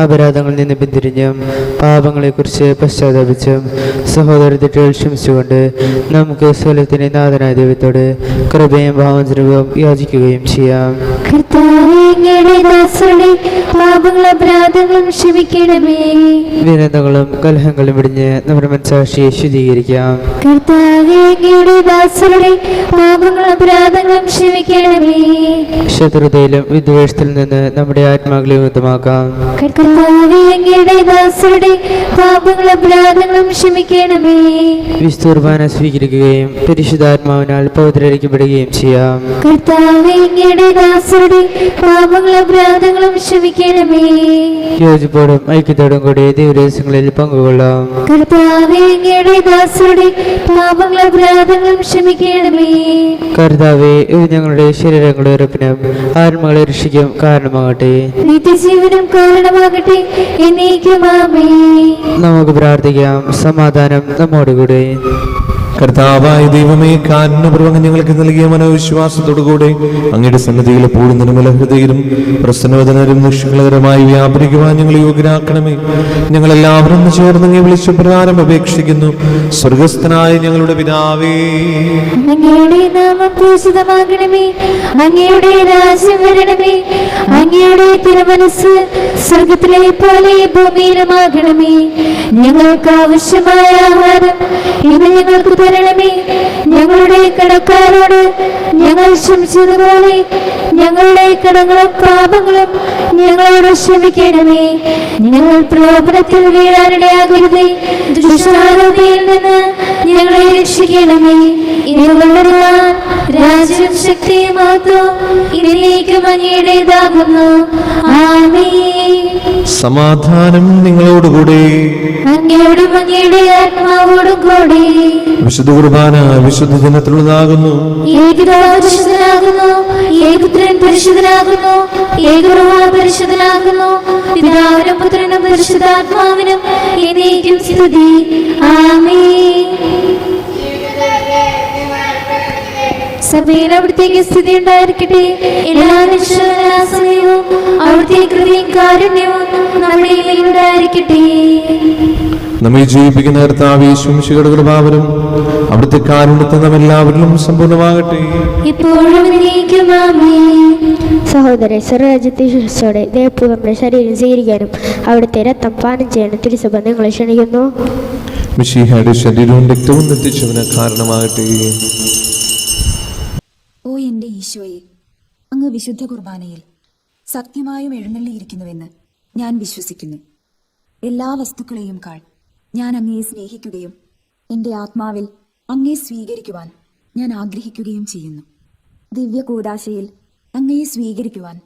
അപരാധങ്ങളിൽ നിന്ന് പിന്തിരിഞ്ഞും പാപങ്ങളെക്കുറിച്ച് പശ്ചാത്തപിച്ചും സഹോദര തെറ്റുകൾ ക്ഷമിച്ചുകൊണ്ട് നമുക്ക് സ്വലത്തിൻ്റെ നാഥനായ ദൈവത്തോട് കൃപയും ഭാവചരവും യാചിക്കുകയും ചെയ്യാം. കർത്താവേ, അങ്ങയുടെ ദാസരുടെ പാപങ്ങളും അപരാധങ്ങളും ക്ഷമിക്കണമേ. വിനോദങ്ങളും കലഹങ്ങളും വിടിഞ്ഞ് നമ്മുടെ മനസ്സാക്ഷിയെ ശുദ്ധീകരിക്കാം. കർത്താവേ, അങ്ങയുടെ ദാസരുടെ പാപങ്ങളും അപരാധങ്ങളും ക്ഷമിക്കണമേ. ശത്രുതയിലും വിദ്വേഷത്തിൽ നിന്ന് നമ്മുടെ ആത്മാക്കളെ മുക്തമാക്കാം. കർത്താവേ, അങ്ങയുടെ ദാസരുടെ പാപങ്ങളും അപരാധങ്ങളും ക്ഷമിക്കണമേ. വിസ്തുർബാന സ്വീകരിക്കുകയും പരിശുദ്ധാത്മാവിനാൽ പവിത്രീകരിക്കപ്പെടുകയും ചെയ്യാം. കർത്താവേ, അങ്ങയുടെ ദാസരുടെ ദാസരുടെ പാപങ്ങളും അപരാധങ്ങളും ക്ഷമിക്കണമേ. യോജിപ്പോടും ഐക്യത്തോടും കൂടി ദിവസങ്ങളിൽ പങ്കുകൊള്ളാം. കർത്താവേ, അങ്ങയുടെ ദാസരുടെ പാപങ്ങളും അപരാധങ്ങളും ക്ഷമിക്കണമേ. കർത്താവേ, ഇത് ഞങ്ങളുടെ ശരീരങ്ങളുടെ ഉറപ്പിനും ആത്മാക്കളെ രക്ഷിക്കും കാരണമാകട്ടെ. നിത്യജീവനും കാരണമാകട്ടെ. എന്നേക്കും ആമേൻ. നമുക്ക് പ്രാർത്ഥിക്കാം. സമാധാനം നമ്മോടുകൂടെ. കർത്താവായ ദൈവമേ, കാരുണ്യപൂർവ്വം ഞങ്ങൾക്ക് നൽകിയ മനോവിശ്വാസത്തോടുകൂടെ അങ്ങയുടെ സന്നിധിയിൽ എപ്പോഴും നിർമ്മല ഹൃദയരും പ്രസന്നവദനരും നിഷ്കളകരമായി വ്യാപരിക്കുവാൻ ഞങ്ങൾ യോഗ്യരാക്കണമേ. ഞങ്ങളെല്ലാവരും ഒന്ന് ചേർന്ന് അങ്ങേ വിളിച്ച പ്രകാരം അപേക്ഷിക്കുന്നു. സ്വർഗസ്ഥനായ ഞങ്ങളുടെ പിതാവേ, അങ്ങയുടെ നാമം പൂജിതമാകണമേ. അങ്ങയുടെ രാജ്യം വരണമേ. അങ്ങയുടെ തിരുമനസ്സ് സ്വർഗത്തിലെ പോലെ ഭൂമിയിലുമാകണമേ. ഞങ്ങൾക്ക് ആവശ്യമായ ആഹാരം ഇന്ന് ഞങ്ങൾക്ക് തരണമേ. ഞങ്ങളുടെ കടക്കാരോട് ഞങ്ങൾ ക്ഷമിച്ചതുപോലെ ഞങ്ങളുടെ കടങ്ങളും പാപങ്ങളും ഞങ്ങളോട് ക്ഷമിക്കണമേ. ഞങ്ങൾ പ്രലോഭനത്തിൽ വീഴാനിടയാകരുതേ. ദുഷ്ടാരൂപിയിൽ നിന്ന് ഞങ്ങളെ രക്ഷിക്കണമേ. രാജ്യം ശക്തിയും മഹത്വവും ഇതിലേക്കും അങ്ങയുടേതാകുന്നു. ആമേൻ. സമാധാനം നിങ്ങളോടുകൂടെ. അങ്ങയോടും അങ്ങയുടെ ആത്മാവോടും കൂടി. വിശുദ്ധ കുർബാന വിശുദ്ധ ദിനത്തിലുള്ളതാകുന്നു. ഏകപിതാവ് പരിശുദ്ധനാകുന്നു. ഏകപുത്രൻ പരിശുദ്ധനാകുന്നു. ഏകറുഹ പരിശുദ്ധനാകുന്നു. പിതാവിനും പുത്രനും പരിശുദ്ധാത്മാവിനും എന്നേക്കും സ്തുതി. ആമേൻ. സഭയിൽ അവിടുത്തേക്ക് സ്ഥിതി ഉണ്ടായിരിക്കട്ടെ. എല്ലാ സമയവും അവിടുത്തെ കൃപയും കാരുണ്യവും നമ്മുടെ ഇടയിൽ ഉണ്ടായിരിക്കട്ടെ. നമ്മെ ജീവിപ്പിക്കുന്ന കർത്താവേ, ശുശ്രൂഷയുടെ കൃപാവരും അവിടുത്തെ കാരുണ്യത്തെ നാം എല്ലാവരിലും സമ്പൂർണ്ണമാകട്ടെ. ഇപ്പോഴും എന്നേക്കും ആമേൻ. സഹോദരൻ, സ്വർഗരാജ്യത്തെ ശിരസ്സോടെ ദേവപൂർവ്വന്റെ ശരീരം സ്വീകരിക്കാനും അവിടുത്തെ രക്തം പാനം ചെയ്യാനും തിരുസഭ നിങ്ങളെ ക്ഷണിക്കുന്നു. മിശിഹായുടെ ശരീരവും രക്തവും നിർത്തിച്ചവന് കാരണമാകട്ടെ. ഓ എൻ്റെ ഈശോയെ, അങ്ങ് വിശുദ്ധ കുർബാനയിൽ സത്യമായും എഴുന്നള്ളിയിരിക്കുന്നുവെന്ന് ഞാൻ വിശ്വസിക്കുന്നു. എല്ലാ വസ്തുക്കളെയും കാൾ ഞാൻ അങ്ങയെ സ്നേഹിക്കുകയും എൻ്റെ ആത്മാവിൽ അങ്ങയെ സ്വീകരിക്കുവാൻ ഞാൻ ആഗ്രഹിക്കുകയും ചെയ്യുന്നു. ദിവ്യ കൂദാശയിൽ അങ്ങയെ സ്വീകരിക്കുവാൻ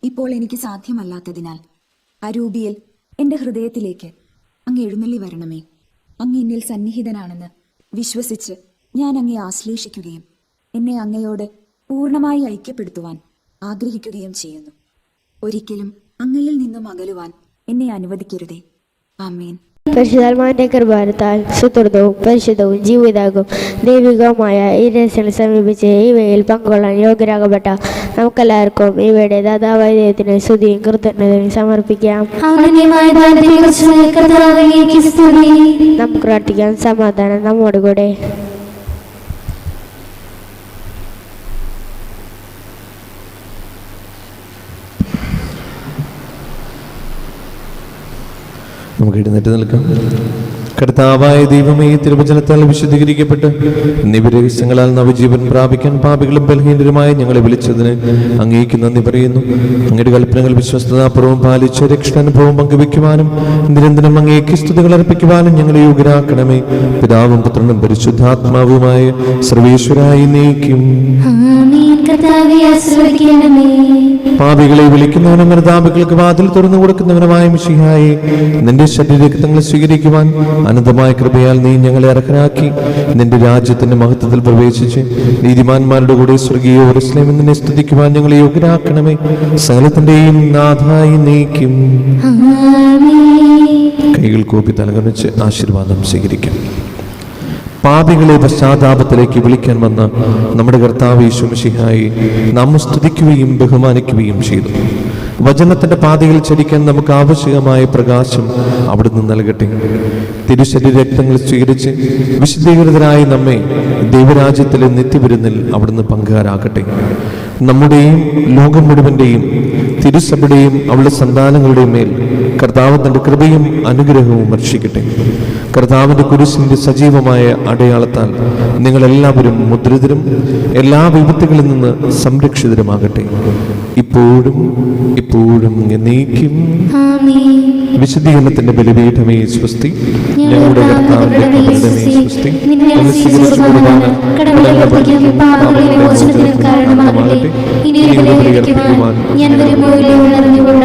ഇപ്പോൾ എനിക്ക് സാധ്യമല്ലാത്തതിനാൽ അരൂപിയിൽ എൻ്റെ ഹൃദയത്തിലേക്ക് അങ്ങ് എഴുന്നള്ളി വരണമേ. അങ്ങ് എന്നിൽ സന്നിഹിതനാണെന്ന് വിശ്വസിച്ച് ഞാൻ അങ്ങയെ ആശ്ലേഷിക്കുകയും എന്നെ അങ്ങയോട് പൂർണ്ണമായി ഐക്യപ്പെടുത്തുവാൻ ആഗ്രഹിക്കുകയും ചെയ്യുന്നു. ഒരിക്കലും അങ്ങയിൽ നിന്നും അകലുവാൻ എന്നെ അനുവദിക്കരുതേ. ആമേൻ. പരിശുദ്ധാത്മാവിന്റെ കൃപാരത്താൽ സുഹൃതവും പരിശുദ്ധവും ജീവിതാകും ദൈവികവുമായ ഈ രഹസ്യങ്ങളെ സമീപിച്ച് ഇവയിൽ പങ്കുകൊള്ളാൻ യോഗ്യരാകപ്പെട്ട നമുക്കെല്ലാവർക്കും ഇവയുടെ ദാതാവായ ദൈവത്തിന് സ്തുതിയും കൃതജ്ഞതയും സമർപ്പിക്കാം. നമുക്ക് പ്രാർത്ഥിക്കാം. സമാധാനം നമ്മോടുകൂടെ. നമുക്ക് എഴുന്നേറ്റ് നിൽക്കാം. കർത്താവായ ദൈവമേ, തിരുവചനത്താൽ വിശുദ്ധീകരിക്കപ്പെട്ട് നിബിരഹസ്യങ്ങളാൽ നവജീവൻ പ്രാപിക്കാൻ പാപികളും ബലഹീനരുമായി ഞങ്ങളെ വിളിച്ചതിന് അങ്ങേക്ക് നന്ദി പറയുന്നു. അങ്ങയുടെ കൽപ്പനകൾ വിശ്വസ്തതാപൂർവ്വം പാലിച്ച് രക്ഷാനുഭവം പങ്കുവയ്ക്കുവാനും നിരന്തരം അങ്ങേക്ക് സ്തുതികൾ അർപ്പിക്കുവാനും ഞങ്ങളെ യോഗ്യരാക്കണമേ. പിതാവും പുത്രനും പരിശുദ്ധാത്മാവുമായ സർവേശ്വരായി നയിക്കും. പാപികളെ വിളിക്കുന്നവനും മൃതാപികൾക്ക് വാതിൽ തുറന്നു കൊടുക്കുന്നവനുമായ മിശിഹായെ, നിന്റെ ശരീരരക്തങ്ങൾ സ്വീകരിക്കുവാൻ അനന്തമായ കൃപയാൽ നീ ഞങ്ങളെ അർഹരാക്കി നിന്റെ രാജ്യത്തിന്റെ മഹത്വത്തിൽ പ്രവേശിച്ച് നീതിമാന്മാരുടെ കൂടെ സ്വർഗീയ യെരൂശലേമിൽ നിന്നെ സ്തുതിക്കുവാൻ ഞങ്ങളെ യോഗ്യരാക്കണമേ. സകലത്തിന്റെയും നാഥായി നയിക്കും. കൈകൾ കൂപ്പി തലകണിച്ച് ആശീർവാദം സ്വീകരിക്കും. പാപികളെ പശ്ചാത്താപത്തിലേക്ക് വിളിക്കാൻ വന്ന നമ്മുടെ കർത്താവ് യേശു മിശിഹായെ നാം സ്തുതിക്കുകയും ബഹുമാനിക്കുകയും ചെയ്തു. വചനത്തിന്റെ പാതയിൽ ചരിക്കാൻ നമുക്ക് ആവശ്യമായ പ്രകാശം അവിടുന്ന് നൽകട്ടെ. തിരുശരീര രക്തങ്ങൾ സ്വീകരിച്ച് വിശുദ്ധീകൃതരായി നമ്മെ ദൈവരാജ്യത്തിലെ നിത്യവിരുന്നിൽ അവിടുന്ന് പങ്കുകാരാകട്ടെ. നമ്മുടെയും ലോകം മുഴുവന്റെയും തിരുസഭയുടെയും അവളുടെ സന്താനങ്ങളുടെയും മേൽ കർത്താവ് തന്റെ കൃപയും അനുഗ്രഹവും വർഷിക്കട്ടെ. കർത്താവിന്റെ കുരിശിന്റെ സജീവമായ അടയാളത്താൽ നിങ്ങളെല്ലാവരും മുദ്രിതരും എല്ലാ വിപത്തുകളിൽ നിന്ന് സംരക്ഷിതരുമാകട്ടെ. ഇപ്പോഴും ഇപ്പോഴും എന്നേക്കും. വിശുദ്ധീകരണത്തിന്റെ ബലിപീഠമേ സ്വസ്തി. ഞങ്ങളുടെ കർത്താവിന്റെ കബറിടമേ സ്വസ്തി. അങ്ങ് സ്വീകരിച്ച കുർബാന കടങ്ങളുടെ പാപങ്ങളുടെ മോചനത്തിന് കാരണമാകട്ടെ. ഇനി ബലിയർപ്പിക്കുവാൻ ഞാൻ വരുമ്പോൾ ഉണർന്നുകൊള്ളും.